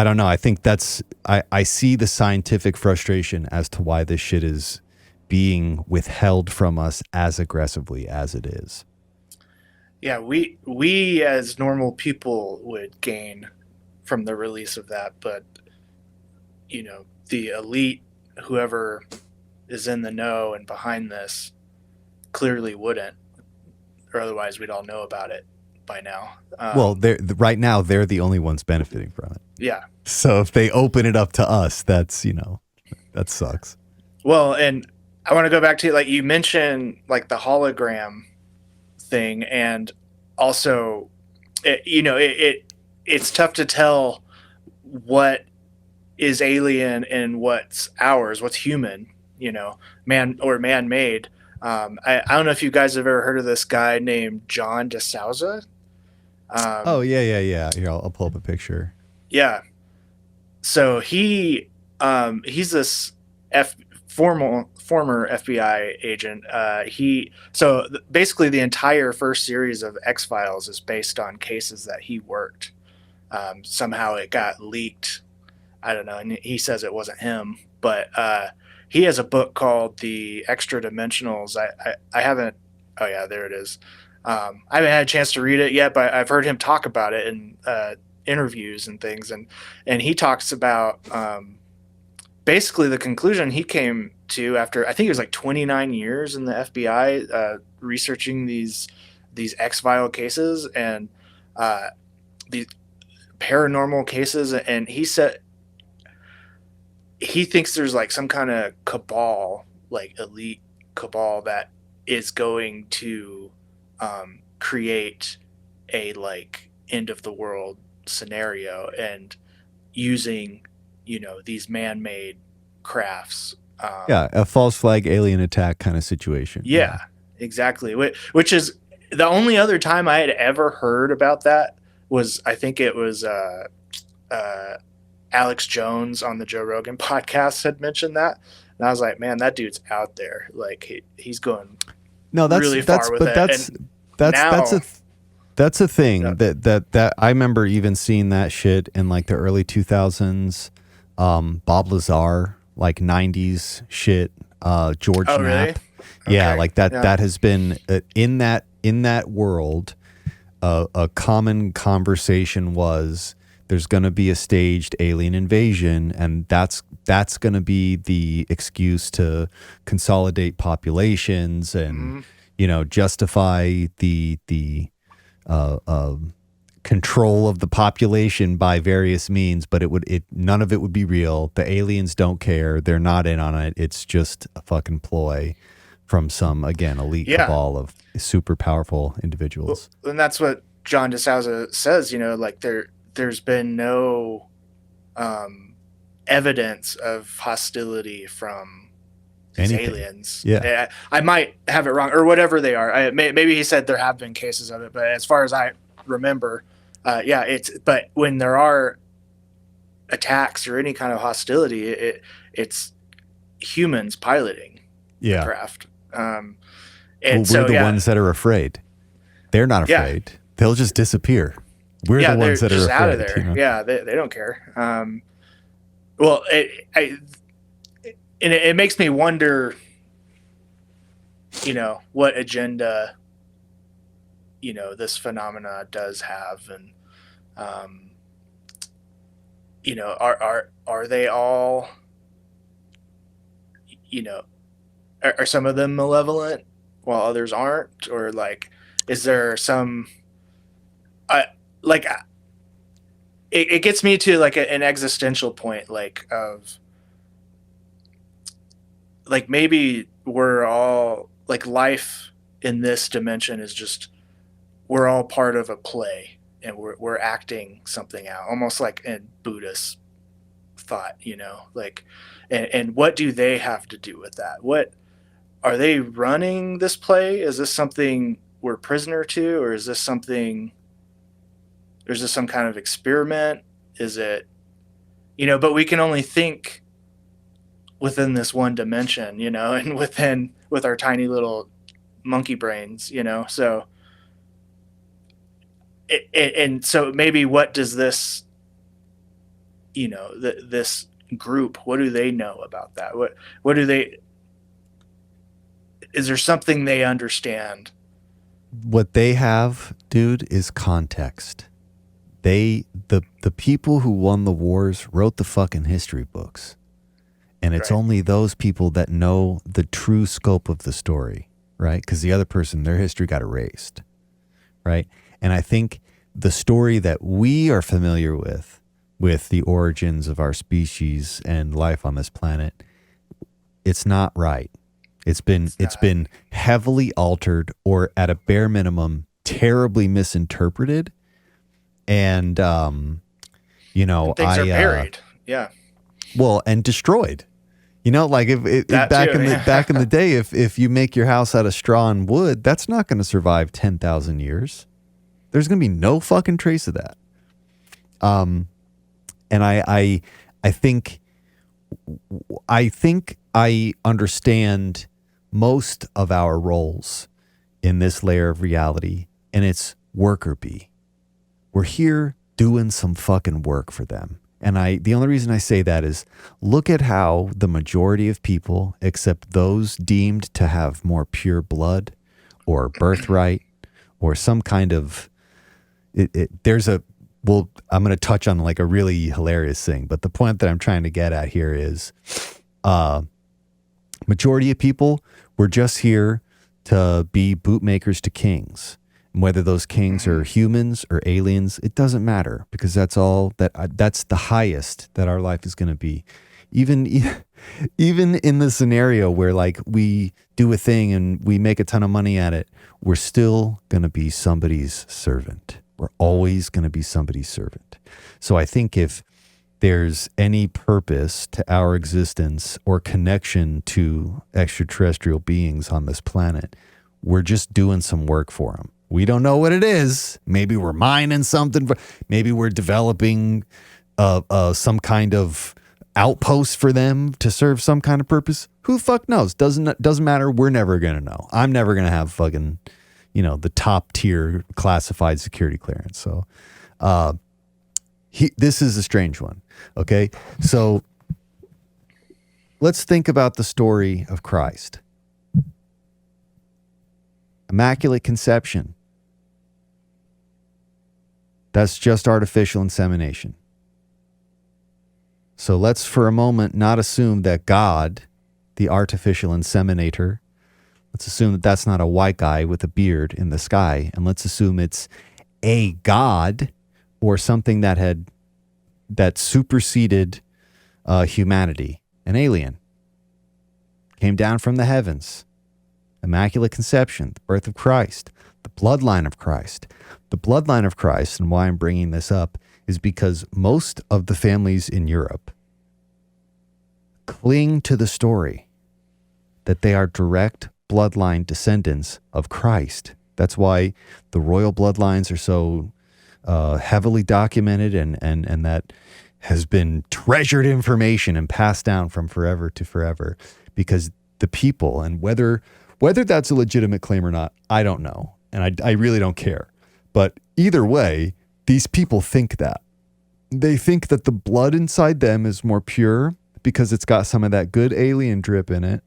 don't know. I think I see the scientific frustration as to why this shit is being withheld from us as aggressively as it is. Yeah, we as normal people would gain from the release of that, but the elite, whoever is in the know and behind this, clearly wouldn't, or otherwise we'd all know about it by now. Well, right now they're the only ones benefiting from it. Yeah. So if they open it up to us, that's that sucks. Well, and I want to go back to, like, you mentioned, like, the hologram thing, and also it's tough to tell what is alien and what's ours, what's human, man or man-made. I don't know if you guys have ever heard of this guy named John DeSouza. Yeah. Here, I'll pull up a picture. Yeah. So he's this former FBI agent. Basically the entire first series of X-Files is based on cases that he worked. Somehow it got leaked. I don't know. And he says it wasn't him, but he has a book called The Extra Dimensionals. I haven't. Oh yeah, there it is. I haven't had a chance to read it yet, but I've heard him talk about it in interviews and things, and he talks about basically the conclusion he came to after, I think it was like 29 years in the FBI researching these X-File cases and these paranormal cases, and he said he thinks there's like some kind of cabal, like elite cabal, that is going to create a like end of the world scenario and using these man-made crafts. A false flag alien attack kind of situation. Yeah, exactly. Which is the only other time I had ever heard about that was, I think it was Alex Jones on the Joe Rogan podcast had mentioned that, and I was like, man, that dude's out there. Like he's going really far with it. That's a thing that I remember even seeing that shit in like the early 2000s. Bob Lazar, like 90s shit. George Knapp. Really? Yeah, Okay. like that. Yeah. That has been in that world. A common conversation was there's going to be a staged alien invasion, and that's going to be the excuse to consolidate populations and justify the control of the population by various means, but none of it would be real. The aliens don't care. They're not in on it. It's just a fucking ploy from some, again, elite cabal of super powerful individuals. Well, and that's what John DeSouza says, like there's been no evidence of hostility from these aliens. Yeah. I might have it wrong, or whatever they are. Maybe he said there have been cases of it, but as far as I remember, but when there are attacks or any kind of hostility, it's humans piloting the craft. And we're the ones that are afraid. They're not afraid. Yeah. They'll just disappear. We're the ones that are afraid. Out of there. Yeah, they don't care. Well, it makes me wonder, what agenda, this phenomena does have, and, are they all, are some of them malevolent while others aren't, or like, is there some, it gets me to like an existential point, like of, like maybe we're all like life in this dimension is just, we're all part of a play and we're acting something out, almost like in Buddhist thought, like, and what do they have to do with that? What are they running this play? Is this something we're prisoner to, or is this some kind of experiment? Is it, but we can only think within this one dimension, and with our tiny little monkey brains, so and so maybe what does this, this group, what do they know about that? What do they, is there something they understand? What they have, dude, is context. The people who won the wars wrote the fucking history books. And it's only those people that know the true scope of the story, right? Because the other person, their history got erased, right? And I think the story that we are familiar with the origins of our species and life on this planet, it's not right. It's been heavily altered, or at a bare minimum, terribly misinterpreted. And things are buried. Yeah. Well, and destroyed. Like back in the day, if you make your house out of straw and wood, that's not going to survive 10,000 years. There's going to be no fucking trace of that. And I think I understand most of our roles in this layer of reality, and it's worker bee. We're here doing some fucking work for them. And the only reason I say that is look at how the majority of people, except those deemed to have more pure blood or birthright or some kind of, I'm going to touch on like a really hilarious thing, but the point that I'm trying to get at here is majority of people, we're just here to be bootmakers to kings. And whether those kings are humans or aliens, it doesn't matter, because that's the highest that our life is going to be. Even in the scenario where like we do a thing and we make a ton of money at it, we're still going to be somebody's servant. We're always going to be somebody's servant. So I think if there's any purpose to our existence or connection to extraterrestrial beings on this planet, we're just doing some work for them. We don't know what it is. Maybe we're mining something. Maybe we're developing some kind of outpost for them to serve some kind of purpose. Who the fuck knows? Doesn't matter. We're never going to know. I'm never going to have fucking, the top tier classified security clearance. So this is a strange one. Okay. So let's think about the story of Christ. Immaculate conception. That's just artificial insemination. So let's for a moment not assume that God, the artificial inseminator, let's assume that that's not a white guy with a beard in the sky, and let's assume it's a God or something that superseded humanity, an alien, came down from the heavens. Immaculate conception, the birth of Christ, the bloodline of Christ. The bloodline of Christ, and why I'm bringing this up, is because most of the families in Europe cling to the story that they are direct bloodline descendants of Christ. That's why the royal bloodlines are so heavily documented, and that has been treasured information and passed down from forever to forever, because the people, and whether that's a legitimate claim or not, I don't know. And I really don't care. But either way, these people think that. They think that the blood inside them is more pure because it's got some of that good alien drip in it.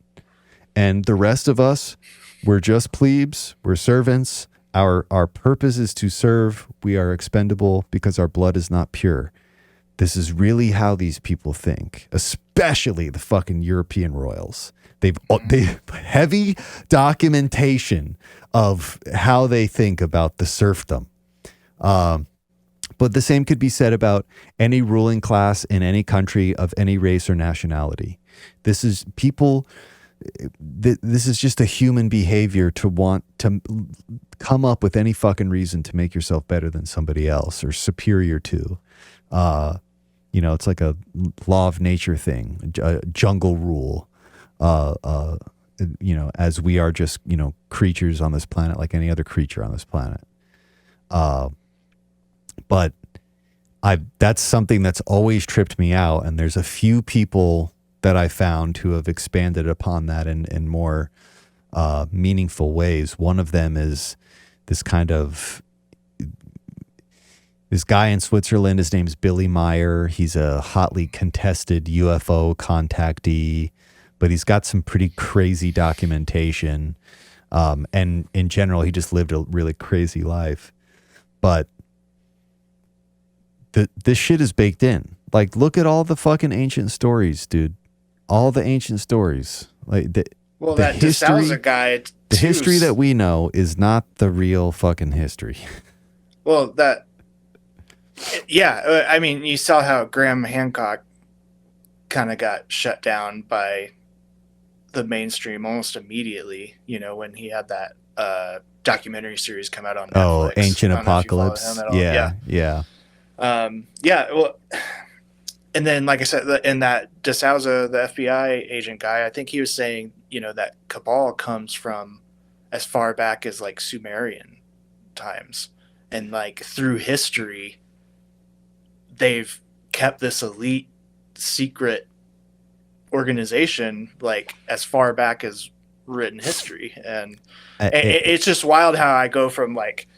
And the rest of us, we're just plebes, we're servants. Our purpose is to serve. We are expendable because our blood is not pure. This is really how these people think, especially the fucking European royals. They've heavy documentation of how they think about the serfdom. But the same could be said about any ruling class in any country of any race or nationality. This is just a human behavior to want to come up with any fucking reason to make yourself better than somebody else or superior to. it's like a law of nature thing, a jungle rule. As we are just, creatures on this planet like any other creature on this planet. But that's something that's always tripped me out. And there's a few people that I found who have expanded upon that in more meaningful ways. One of them is this guy in Switzerland. His name's Billy Meyer. He's a hotly contested UFO contactee, but he's got some pretty crazy documentation. And in general, he just lived a really crazy life. But this shit is baked in. Like, look at all the fucking ancient stories, dude. All the ancient stories. Like that DeSouza guy. The history that we know is not the real fucking history. Well, I mean, you saw how Graham Hancock kind of got shut down by the mainstream almost immediately, when he had that documentary series come out on Netflix. Oh, Ancient Apocalypse. Yeah. Well, and then, like I said, in that DeSouza, the FBI agent guy, I think he was saying, that cabal comes from as far back as like Sumerian times, and like through history, they've kept this elite secret organization like as far back as written history. And it's just wild how I go from like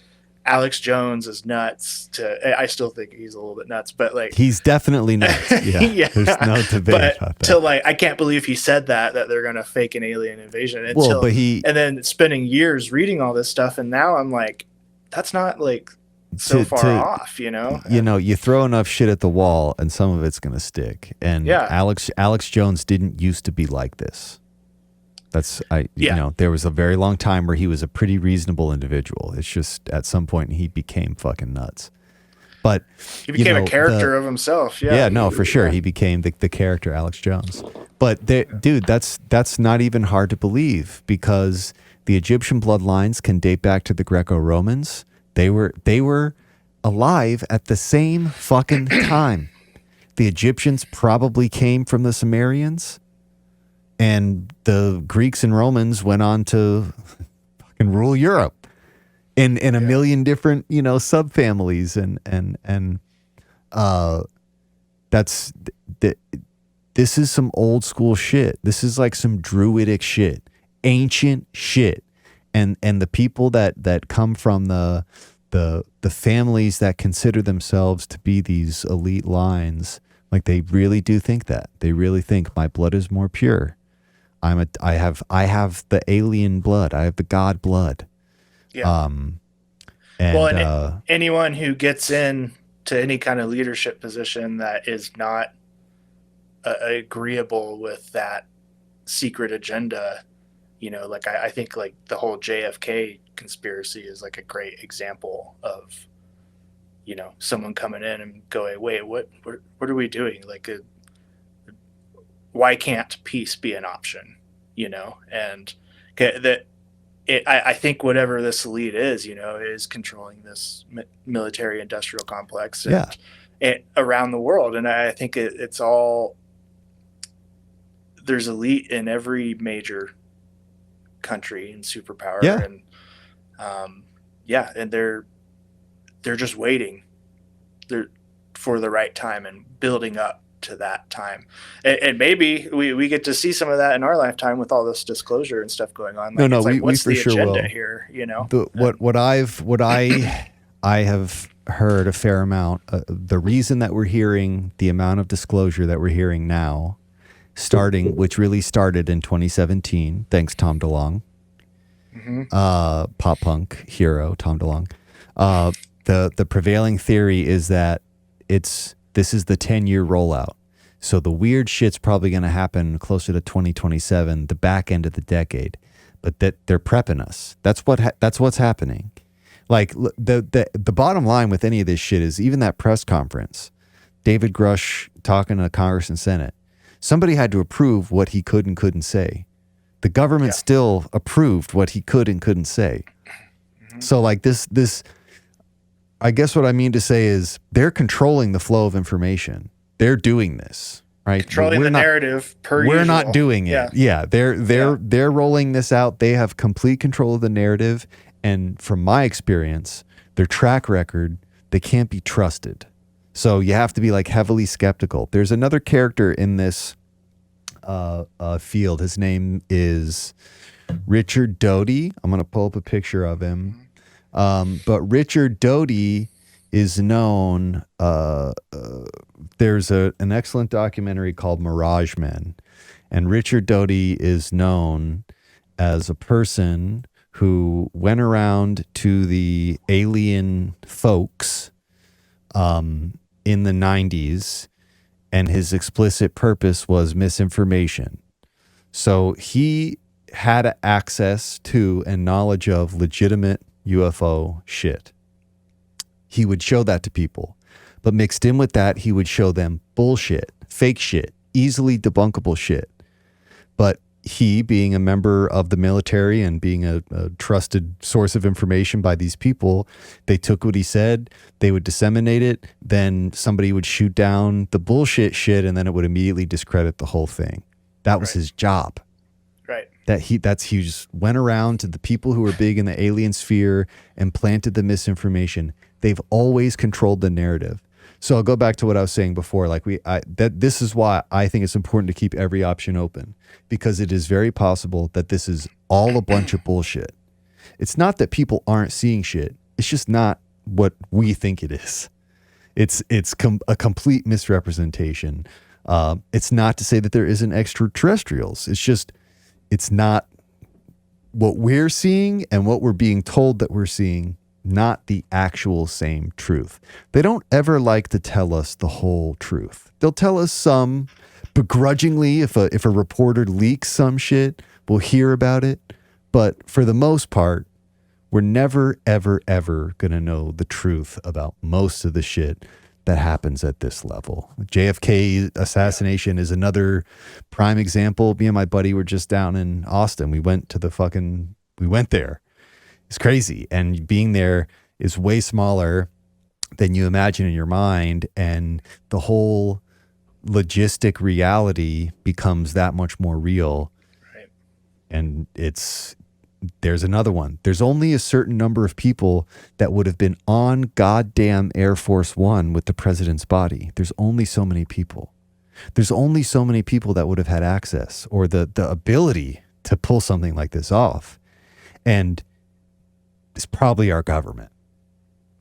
Alex Jones is nuts to, I still think he's a little bit nuts, but like he's definitely nuts. Yeah, there's no debate about that. To like, I can't believe he said that they're going to fake an alien invasion and then spending years reading all this stuff. And now I'm like, that's not like so far off, you throw enough shit at the wall and some of it's going to stick. And Alex Jones didn't used to be like this. There was a very long time where he was a pretty reasonable individual. It's just at some point he became fucking nuts. But he became a character of himself. Yeah. No, for sure. He became the character Alex Jones. But dude, that's not even hard to believe, because the Egyptian bloodlines can date back to the Greco-Romans. They were alive at the same fucking time. The Egyptians probably came from the Sumerians, and the Greeks and Romans went on to fucking rule Europe in a million different, subfamilies. And this is some old school shit. This is like some druidic shit, ancient shit. And the people that come from the families that consider themselves to be these elite lines, like they really do think that. They really think my blood is more pure. I have the alien blood. I have the God blood. Yeah. Anyone who gets in to any kind of leadership position that is not agreeable with that secret agenda, like I think like the whole JFK conspiracy is like a great example of, someone coming in and going, wait, what are we doing? Like, why can't peace be an option? And I think whatever this elite is, is controlling this military industrial complex around the world. And I think it's all, there's elite in every major country and superpower. Yeah. And they're just waiting for the right time and building up to that time. And maybe we get to see some of that in our lifetime with all this disclosure and stuff going on. What's the agenda here? What I have heard a fair amount. The reason that we're hearing the amount of disclosure that we're hearing now, which really started in 2017, thanks Tom DeLonge, pop punk hero Tom DeLonge. The prevailing theory is that this is the 10-year rollout. So the weird shit's probably going to happen closer to 2027, the back end of the decade. But that they're prepping us. That's what's happening. Like the bottom line with any of this shit is even that press conference, David Grush talking to Congress and Senate, somebody had to approve what he could and couldn't say. The government still approved what he could and couldn't say. Mm-hmm. So like this, I guess what I mean to say is they're controlling the flow of information. they're doing this, right? Controlling the narrative per We're usual. not doing it. Yeah, they're rolling this out. They have complete control of the narrative, and from my experience, their track record, they can't be trusted. So you have to be like heavily skeptical. There's another character in this field. His name is Richard Doty. I'm going to pull up a picture of him. But Richard Doty is known. There's an excellent documentary called Mirage Men. And Richard Doty is known as a person who went around to the alien folks in the 90s, and his explicit purpose was misinformation. So he had access to and knowledge of legitimate UFO shit. He would show that to people. But mixed in with that, he would show them bullshit, fake shit, easily debunkable shit. But he, being a member of the military and being a trusted source of information by these people, they took what he said, they would disseminate it, then somebody would shoot down the bullshit shit, and then it would immediately discredit the whole thing. That was his job. Right. He just went around to the people who were big in the alien sphere and planted the misinformation. They've always controlled the narrative. So I'll go back to what I was saying before. This is why I think it's important to keep every option open, because it is very possible that this is all a bunch of bullshit. It's not that people aren't seeing shit. It's just not what we think it is. It's a complete misrepresentation. It's not to say that there isn't extraterrestrials. It's just, it's not what we're seeing and what we're being told that we're seeing, not the actual same truth. They don't ever like to tell us the whole truth. They'll tell us some begrudgingly. If a reporter leaks some shit, we'll hear about it. But for the most part, we're never, ever, ever going to know the truth about most of the shit that happens at this level. JFK assassination is another prime example. Me and my buddy were just down in Austin. We went there. It's crazy. And being there is way smaller than you imagine in your mind. And the whole logistic reality becomes that much more real. Right. And there's another one. There's only a certain number of people that would have been on goddamn Air Force One with the president's body. There's only so many people. There's only so many people that would have had access or the ability to pull something like this off. And it's probably our government,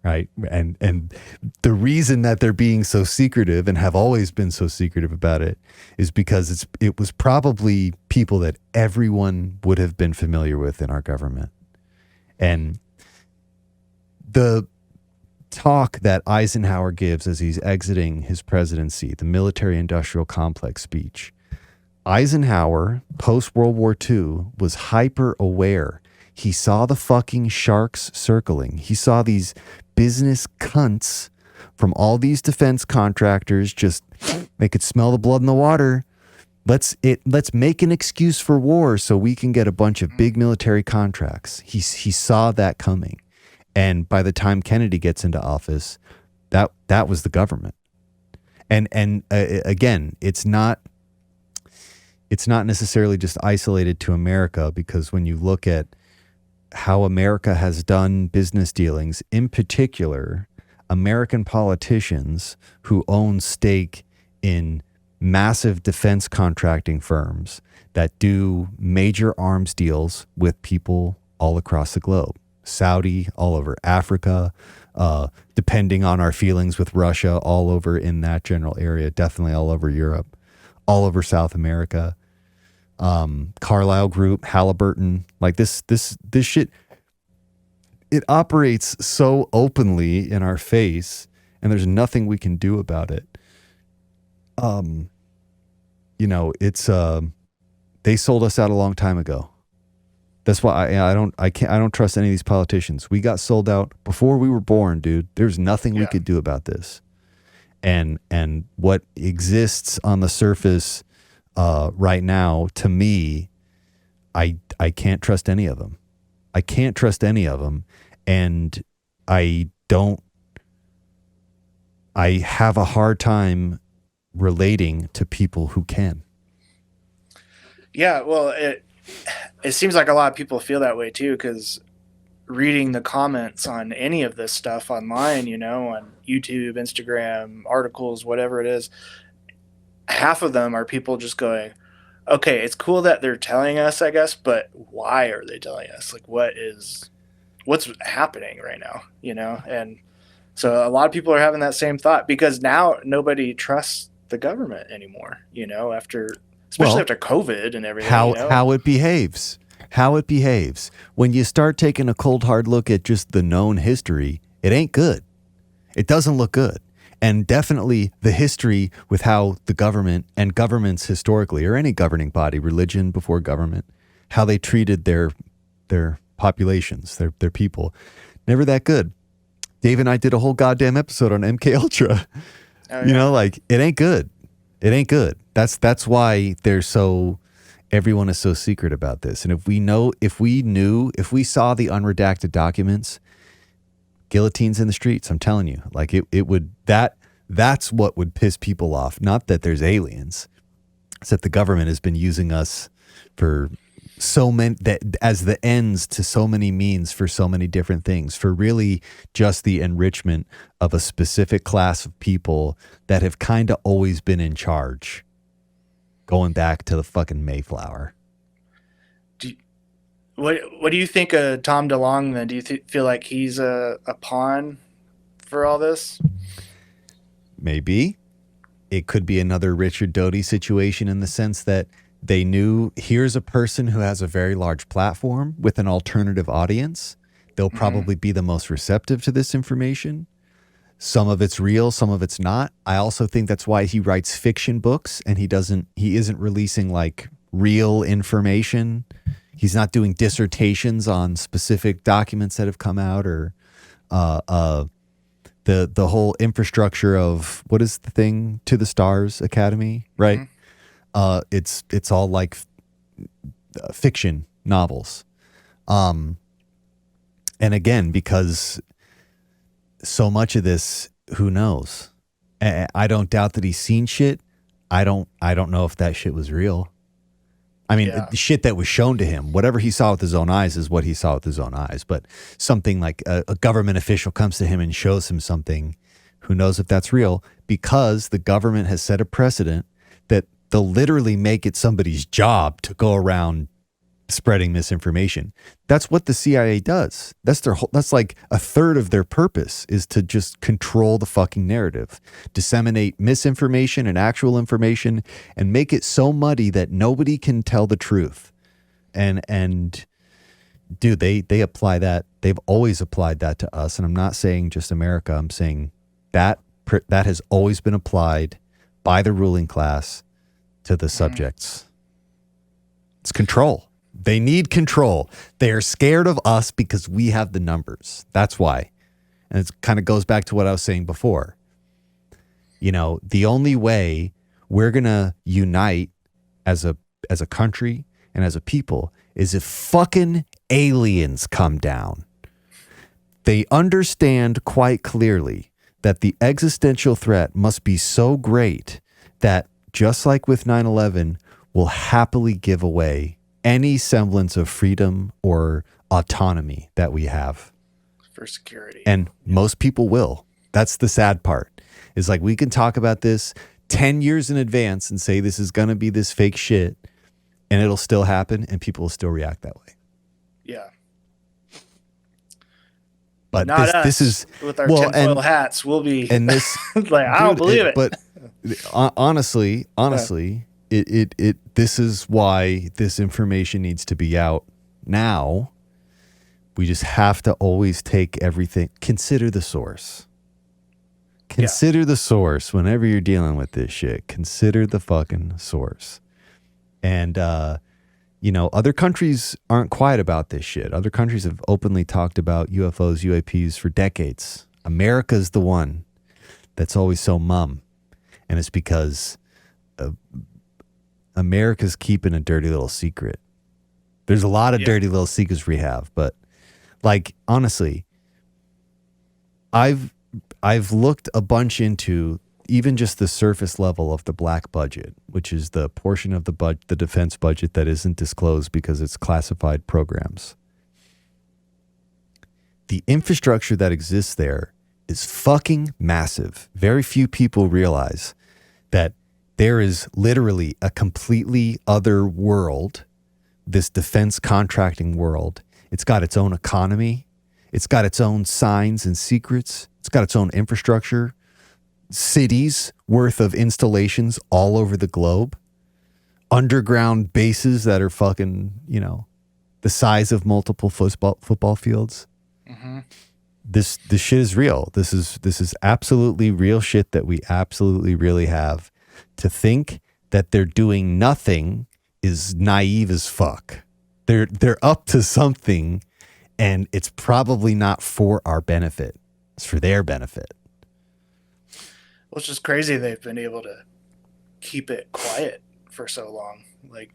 right? And the reason that they're being so secretive and have always been so secretive about it is because it was probably people that everyone would have been familiar with in our government. And the talk that Eisenhower gives as he's exiting his presidency, the military-industrial complex speech, Eisenhower, post-World War II, was hyper-aware. He saw the fucking sharks circling. He saw these business cunts from all these defense contractors just, they could smell the blood in the water. Let's make an excuse for war so we can get a bunch of big military contracts. He saw that coming. And by the time Kennedy gets into office, that was the government. And again, it's not necessarily just isolated to America, because when you look at how America has done business dealings, in particular, American politicians who own stake in massive defense contracting firms that do major arms deals with people all across the globe. Saudi, all over Africa, depending on our feelings with Russia, all over in that general area, definitely all over Europe, all over South America. Carlyle Group, Halliburton, like this shit, it operates so openly in our face, and there's nothing we can do about it. It's they sold us out a long time ago. That's why I don't trust any of these politicians. We got sold out before we were born, dude. There's nothing we could do about this. And what exists on the surface right now, to me, I can't trust any of them. I can't trust any of them. And I have a hard time relating to people who can. Yeah, well, it seems like a lot of people feel that way too, because reading the comments on any of this stuff online, on YouTube, Instagram, articles, whatever it is, half of them are people just going, okay, it's cool that they're telling us, I guess, but why are they telling us? Like, what's happening right now, And so a lot of people are having that same thought, because now nobody trusts the government anymore, especially after COVID and everything. How it behaves. How it behaves. When you start taking a cold, hard look at just the known history, it ain't good. It doesn't look good. And definitely the history with how the government and governments historically, or any governing body, religion before government, how they treated their populations, their people, never that good. Dave and I did a whole goddamn episode on MK Ultra. Oh, yeah. It ain't good. It ain't good. That's why everyone is so secret about this. And if we saw the unredacted documents, guillotines in the streets, I'm telling you, that's what would piss people off. Not that there's aliens. It's that the government has been using us for so many, as the ends to so many means for so many different things, for really just the enrichment of a specific class of people that have kind of always been in charge, going back to the fucking Mayflower. What do you think of Tom DeLonge then? Do you feel like he's a pawn for all this? Maybe. It could be another Richard Doty situation, in the sense that they knew, here's a person who has a very large platform with an alternative audience. They'll probably be the most receptive to this information. Some of it's real, some of it's not. I also think that's why he writes fiction books, and he isn't releasing real information. He's not doing dissertations on specific documents that have come out, or the whole infrastructure of, what is the thing, To the Stars Academy, right? Mm-hmm. It's all fiction novels. And again, because so much of this, who knows? I don't doubt that he's seen shit. I don't know if that shit was real. I mean, the shit that was shown to him, whatever he saw with his own eyes is what he saw with his own eyes. But something like a government official comes to him and shows him something, who knows if that's real? Because the government has set a precedent that they'll literally make it somebody's job to go around spreading misinformation. That's what the CIA does. That's like a third of their purpose, is to just control the fucking narrative, disseminate misinformation and actual information, and make it so muddy that nobody can tell the truth. And dude, they apply that. They've always applied that to us. And I'm not saying just America. I'm saying that has always been applied by the ruling class to the subjects. It's control. They need control. They are scared of us because we have the numbers. That's why. And it kind of goes back to what I was saying before. The only way we're going to unite as a country and as a people is if fucking aliens come down. They understand quite clearly that the existential threat must be so great that, just like with 9/11, will happily give away any semblance of freedom or autonomy that we have for security. And most people will. That's the sad part. Is we can talk about this 10 years in advance and say this is going to be this fake shit, and it'll still happen, and people will still react that way. Yeah. But not this is with our tinfoil hats. We'll be and this I don't believe it. But honestly, this is why this information needs to be out now. We just have to always take everything. Consider the source. Consider the source whenever you're dealing with this shit. Consider the fucking source. And other countries aren't quiet about this shit. Other countries have openly talked about UFOs, UAPs for decades. America's the one that's always so mum. And it's because America's keeping a dirty little secret. There's a lot of dirty little secrets we have, but honestly, I've looked a bunch into even just the surface level of the black budget, which is the portion of the defense budget that isn't disclosed because it's classified programs. The infrastructure that exists there is fucking massive. Very few people realize that there is literally a completely other world, this defense contracting world. It's got its own economy. It's got its own signs and secrets. It's got its own infrastructure. Cities worth of installations all over the globe. Underground bases that are fucking, the size of multiple football fields. Mm-hmm. This shit is real. This is absolutely real shit that we absolutely really have. To think that they're doing nothing is naive as fuck. They're up to something, and it's probably not for our benefit. It's for their benefit. Well, it's just crazy they've been able to keep it quiet for so long. Like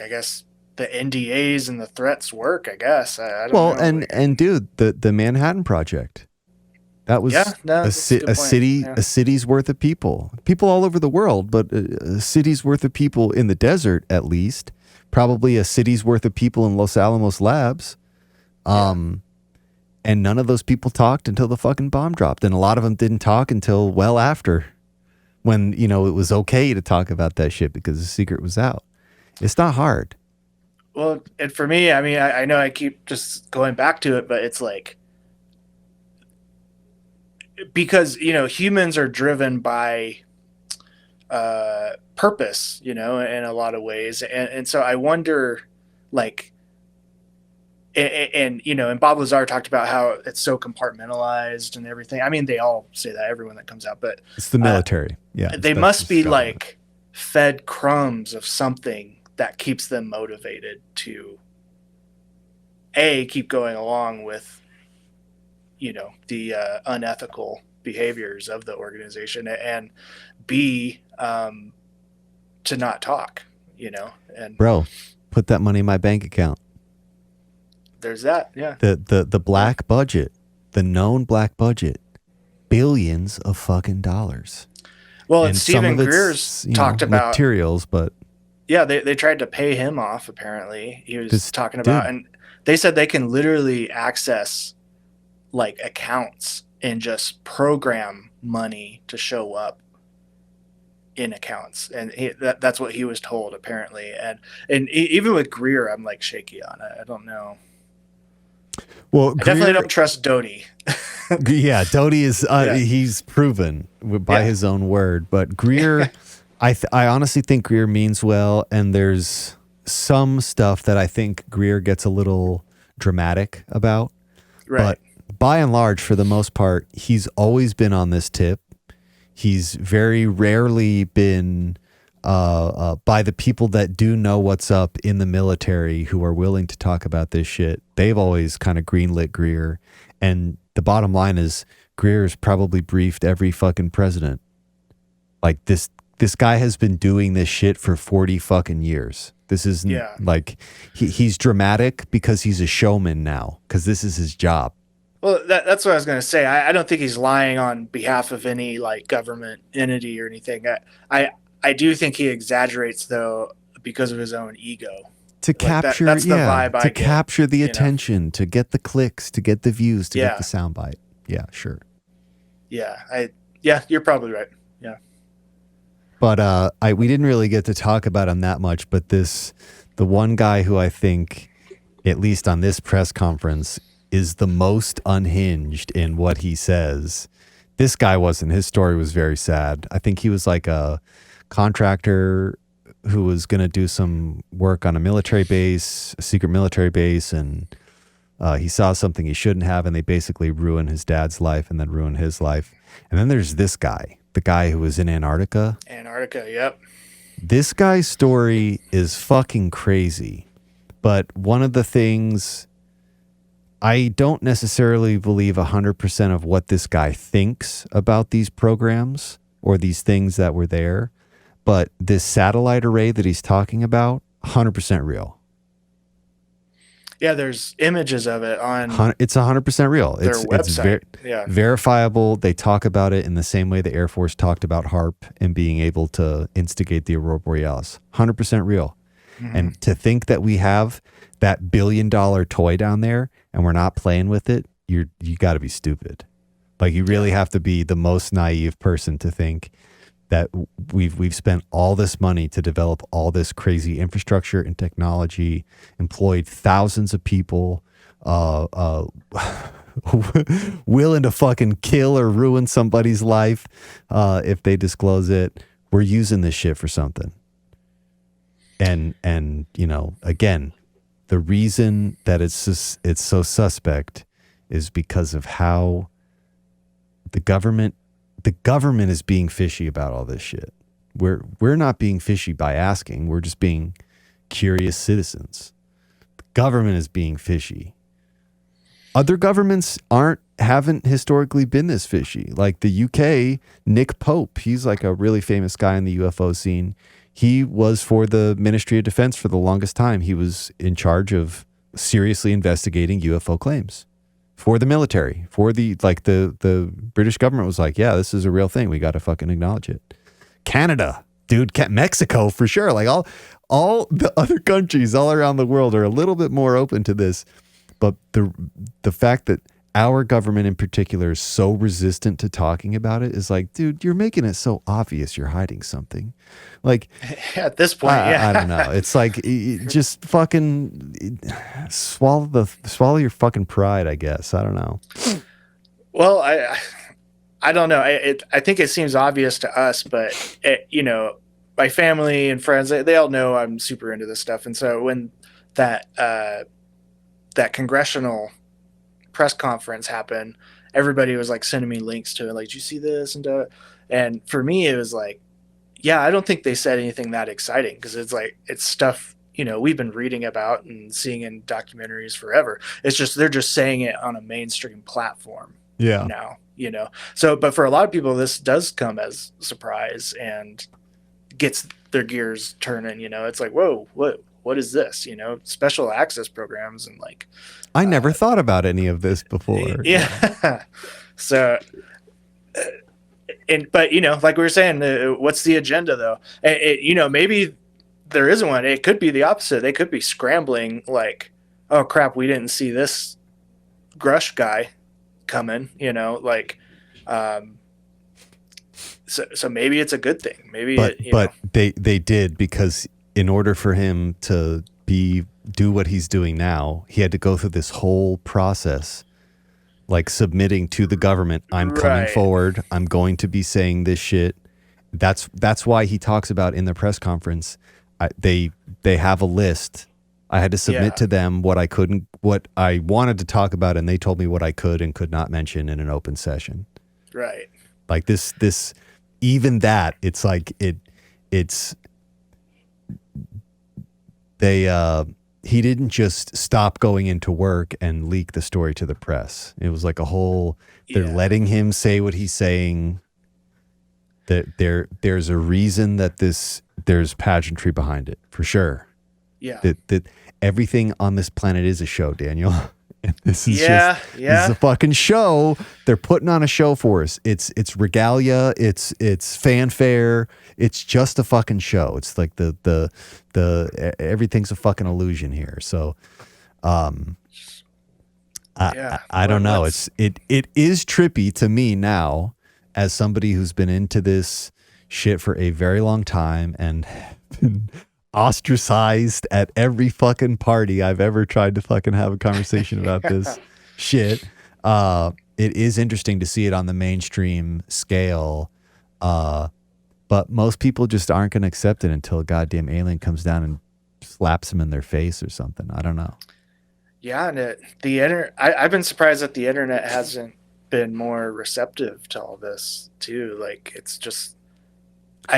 I guess the NDAs and the threats work, I guess. I don't know. And dude, the Manhattan Project. That was a city's worth of people all over the world, but a city's worth of people in the desert, at least, probably a city's worth of people in Los Alamos labs. And none of those people talked until the fucking bomb dropped. And a lot of them didn't talk until well after, when, it was okay to talk about that shit because the secret was out. It's not hard. Well, and for me, I mean, I know I keep just going back to it, but it's like, because humans are driven by purpose, in a lot of ways, and so I wonder, like, and Bob Lazar talked about how it's so compartmentalized and everything. I mean, they all say that, everyone that comes out, but it's the military. They must be like fed crumbs of something that keeps them motivated to keep going along with the unethical behaviors of the organization, and B, to not talk, and bro, put that money in my bank account. There's that. Yeah. The black budget, the known black budget, billions of fucking dollars. Well, and Stephen Greer's talked about materials, but yeah, they tried to pay him off. Apparently he was talking about, and they said they can literally access like accounts and just program money to show up in accounts, and that's what he was told apparently. And even with Greer, I'm like shaky on it. I don't know. Well, I definitely don't trust Doty. Yeah, Doty is he's proven by his own word, but Greer, I honestly think Greer means well, and there's some stuff that I think Greer gets a little dramatic about. Right. But by and large, for the most part, he's always been on this tip. He's very rarely been by the people that do know what's up in the military who are willing to talk about this shit. They've always kind of greenlit Greer. And the bottom line is Greer has probably briefed every fucking president. Like this guy has been doing this shit for 40 fucking years. This isn't like he's dramatic because he's a showman now, because this is his job. Well, that's what I was going to say. I don't think he's lying on behalf of any like government entity or anything. I do think he exaggerates though because of his own ego. To capture, that's the vibe I get, capture the attention, to get the clicks, to get the views, to get the soundbite. Yeah, sure. Yeah, you're probably right. Yeah. But we didn't really get to talk about him that much. But the one guy who I think, at least on this press conference, is the most unhinged in what he says. This guy wasn't. His story was very sad. I think he was like a contractor who was going to do some work on a military base, a secret military base, and he saw something he shouldn't have, and they basically ruined his dad's life and then ruined his life. And then there's this guy, the guy who was in Antarctica. Yep. This guy's story is fucking crazy. But one of the things, I don't necessarily believe 100% of what this guy thinks about these programs or these things that were there. But this satellite array that he's talking about, 100% real. Yeah, there's images of it on It's 100% real. their It's website. Yeah. verifiable. They talk about it in the same way the Air Force talked about HARP and being able to instigate the Aurora Borealis. 100% real. And to think that we have that $1 billion toy down there and we're not playing with it, you got to be stupid. Like, you really have to be the most naive person to think that we've spent all this money to develop all this crazy infrastructure and technology, employed thousands of people, willing to fucking kill or ruin somebody's life if they disclose it. We're using this shit for something. And you know, again, the reason that it's so suspect is because of how the government is being fishy about all this shit. We're not being fishy by asking. We're just being curious citizens. The government is being fishy. Other governments haven't historically been this fishy. Like the UK, Nick Pope, he's like a really famous guy in the UFO scene. He was for the Ministry of Defense for the longest time. He was in charge of seriously investigating UFO claims for the military, for the British government was like, yeah, this is a real thing. We got to fucking acknowledge it. Canada, dude, Mexico for sure. Like all the other countries all around the world are a little bit more open to this. But the fact that our government in particular is so resistant to talking about it is like, dude, you're making it so obvious you're hiding something. Like at this point, I don't know. It's like, just fucking swallow your fucking pride, I guess. I don't know. Well, I don't know. I think it seems obvious to us, but you know, my family and friends, they all know I'm super into this stuff. And so when that congressional press conference happened, everybody was like sending me links to it. Like, did you see this? And for me, it was like, yeah, I don't think they said anything that exciting, because it's like, it's stuff, you know, we've been reading about and seeing in documentaries forever. It's just, they're just saying it on a mainstream platform. Yeah. Now, you know, so, but for a lot of people, this does come as a surprise and gets their gears turning, you know. It's like, whoa, what is this? You know, special access programs and like, I never thought about any of this before. Yeah. So, but you know, like we were saying, what's the agenda though? You know, maybe there isn't one. It could be the opposite. They could be scrambling like, oh crap, we didn't see this Grush guy coming, you know, like, so maybe it's a good thing. Maybe, but they did, because in order for him to do what he's doing now, he had to go through this whole process, like submitting to the government, I'm coming forward, I'm going to be saying this shit. That's why he talks about in the press conference, they have a list. I had to submit to them what I wanted to talk about, and they told me what I could and could not mention in an open session. Right. Like this, even that, it's like it's he didn't just stop going into work and leak the story to the press. It was like a whole, they're letting him say what he's saying. That there's a reason that there's pageantry behind it, for sure. Yeah. That everything on this planet is a show, Daniel. And this is this is a fucking show. They're putting on a show for us. It's regalia. It's fanfare. It's just a fucking show. It's like the everything's a fucking illusion here. So, I don't know. It is trippy to me now, as somebody who's been into this shit for a very long time and been ostracized at every fucking party I've ever tried to fucking have a conversation about this shit. It is interesting to see it on the mainstream scale. But most people just aren't going to accept it until a goddamn alien comes down and slaps them in their face or something. I don't know. Yeah. And I've been surprised that the internet hasn't been more receptive to all this too. Like, it's just,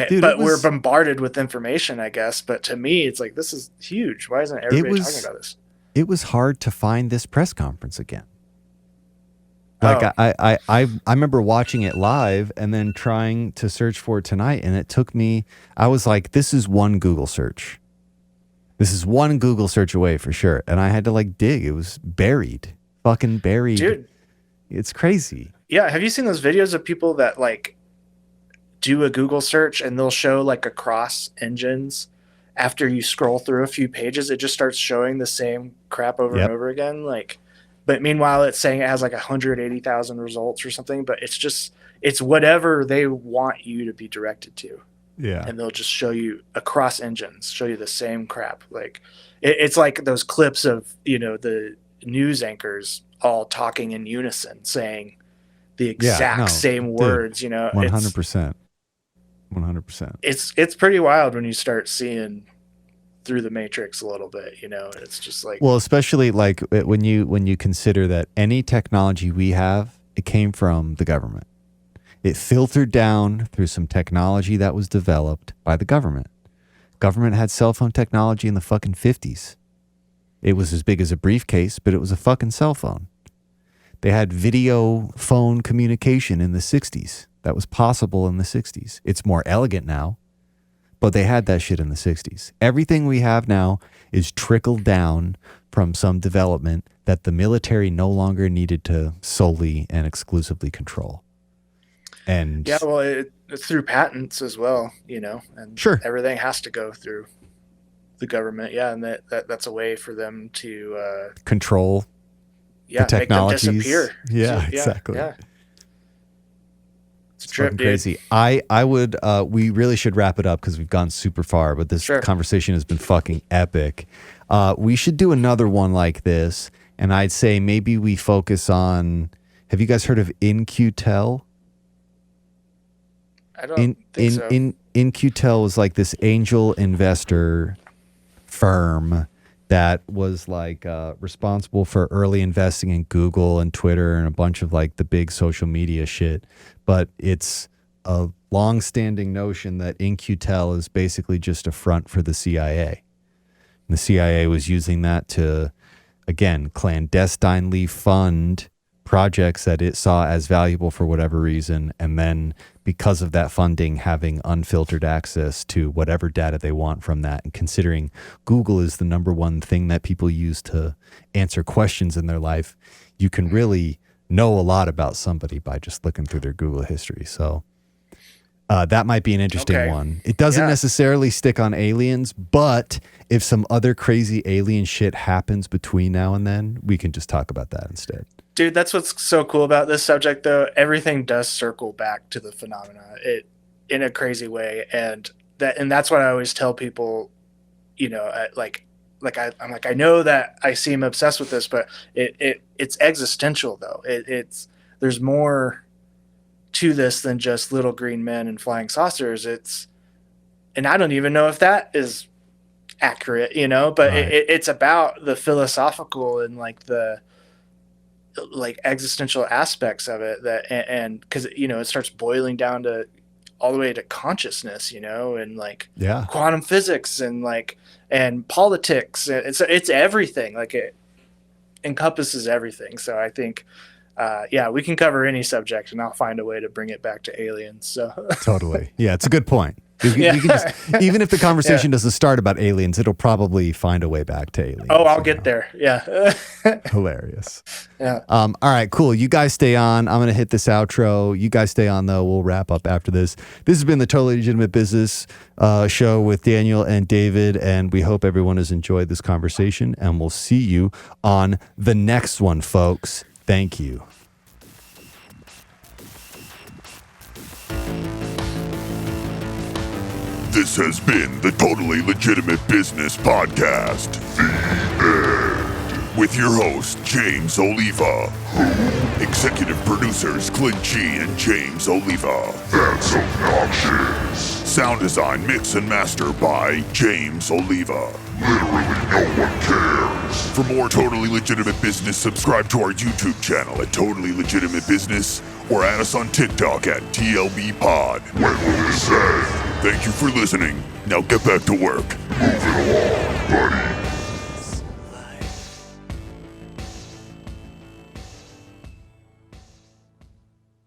we're bombarded with information, I guess. But to me, it's like, this is huge. Why isn't everybody talking about this? It was hard to find this press conference again. Like, I remember watching it live and then trying to search for it tonight, and it took me, I was like, this is one Google search. This is one Google search away for sure. And I had to like dig. It was buried. Fucking buried. Dude. It's crazy. Yeah. Have you seen those videos of people that like do a Google search and they'll show like across engines after you scroll through a few pages, it just starts showing the same crap over and over again. Like, but meanwhile, it's saying it has like 180,000 results or something, but it's whatever they want you to be directed to. Yeah. And they'll just show you across engines, show you the same crap. Like it's like those clips of, the news anchors all talking in unison, saying the exact same words, 100%. 100%. It's pretty wild when you start seeing through the matrix a little bit, it's just like, well, especially like when you consider that any technology we have, it came from the government. It filtered down through some technology that was developed by the government. Government had cell phone technology in the fucking 50s. It was as big as a briefcase, but it was a fucking cell phone. They had video phone communication in the 60s. That was possible in the 60s. It's more elegant now, but they had that shit in the 60s. Everything we have now is trickled down from some development that the military no longer needed to solely and exclusively control. And yeah, well, it's through patents as well, and sure, everything has to go through the government. Yeah, and that's a way for them to control the technologies. Make them disappear. Yeah, exactly. Yeah. It's fucking crazy. I would we really should wrap it up because we've gone super far, but this conversation has been fucking epic. We should do another one like this, and I'd say maybe we focus on, have you guys heard of In-Q-Tel? I don't think so. In-Q-Tel was like this angel investor firm that was like responsible for early investing in Google and Twitter and a bunch of like the big social media shit. But it's a long-standing notion that In-Q-Tel is basically just a front for the CIA. And the CIA was using that to, again, clandestinely fund projects that it saw as valuable for whatever reason, and then because of that funding having unfiltered access to whatever data they want from that. And considering Google is the number one thing that people use to answer questions in their life, you can really know a lot about somebody by just looking through their Google history. So that might be an interesting one. It doesn't necessarily stick on aliens, but if some other crazy alien shit happens between now and then, we can just talk about that instead. Dude, that's what's so cool about this subject, though. Everything does circle back to the phenomena in a crazy way, and that's what I always tell people. I'm like, I know that I seem obsessed with this, but it's existential though. There's more to this than just little green men and flying saucers. And I don't even know if that is accurate, but right. It's about the philosophical and like the existential aspects of it and because it starts boiling down to all the way to consciousness, and like quantum physics and like and politics. It's everything. Like it encompasses everything. So I think we can cover any subject and I'll find a way to bring it back to aliens. So totally. Yeah, it's a good point. You can just, even if the conversation doesn't start about aliens, it'll probably find a way back to aliens. Oh, I'll get there. Yeah. Hilarious. Yeah. All right, cool. You guys stay on. I'm going to hit this outro. You guys stay on, though. We'll wrap up after this. This has been the Totally Legitimate Business show with Daniel and David, and we hope everyone has enjoyed this conversation, and we'll see you on the next one, folks. Thank you. This has been the Totally Legitimate Business Podcast, The End, with your host, James Oliva. Executive producers, Clint G and James Oliva. That's obnoxious. Sound design, mix, and master by James Oliva. Literally no one cares. For more Totally Legitimate Business, subscribe to our YouTube channel at Totally Legitimate Business or add us on TikTok at TLB Pod. When will this end? Thank you for listening. Now get back to work. Move it along, buddy.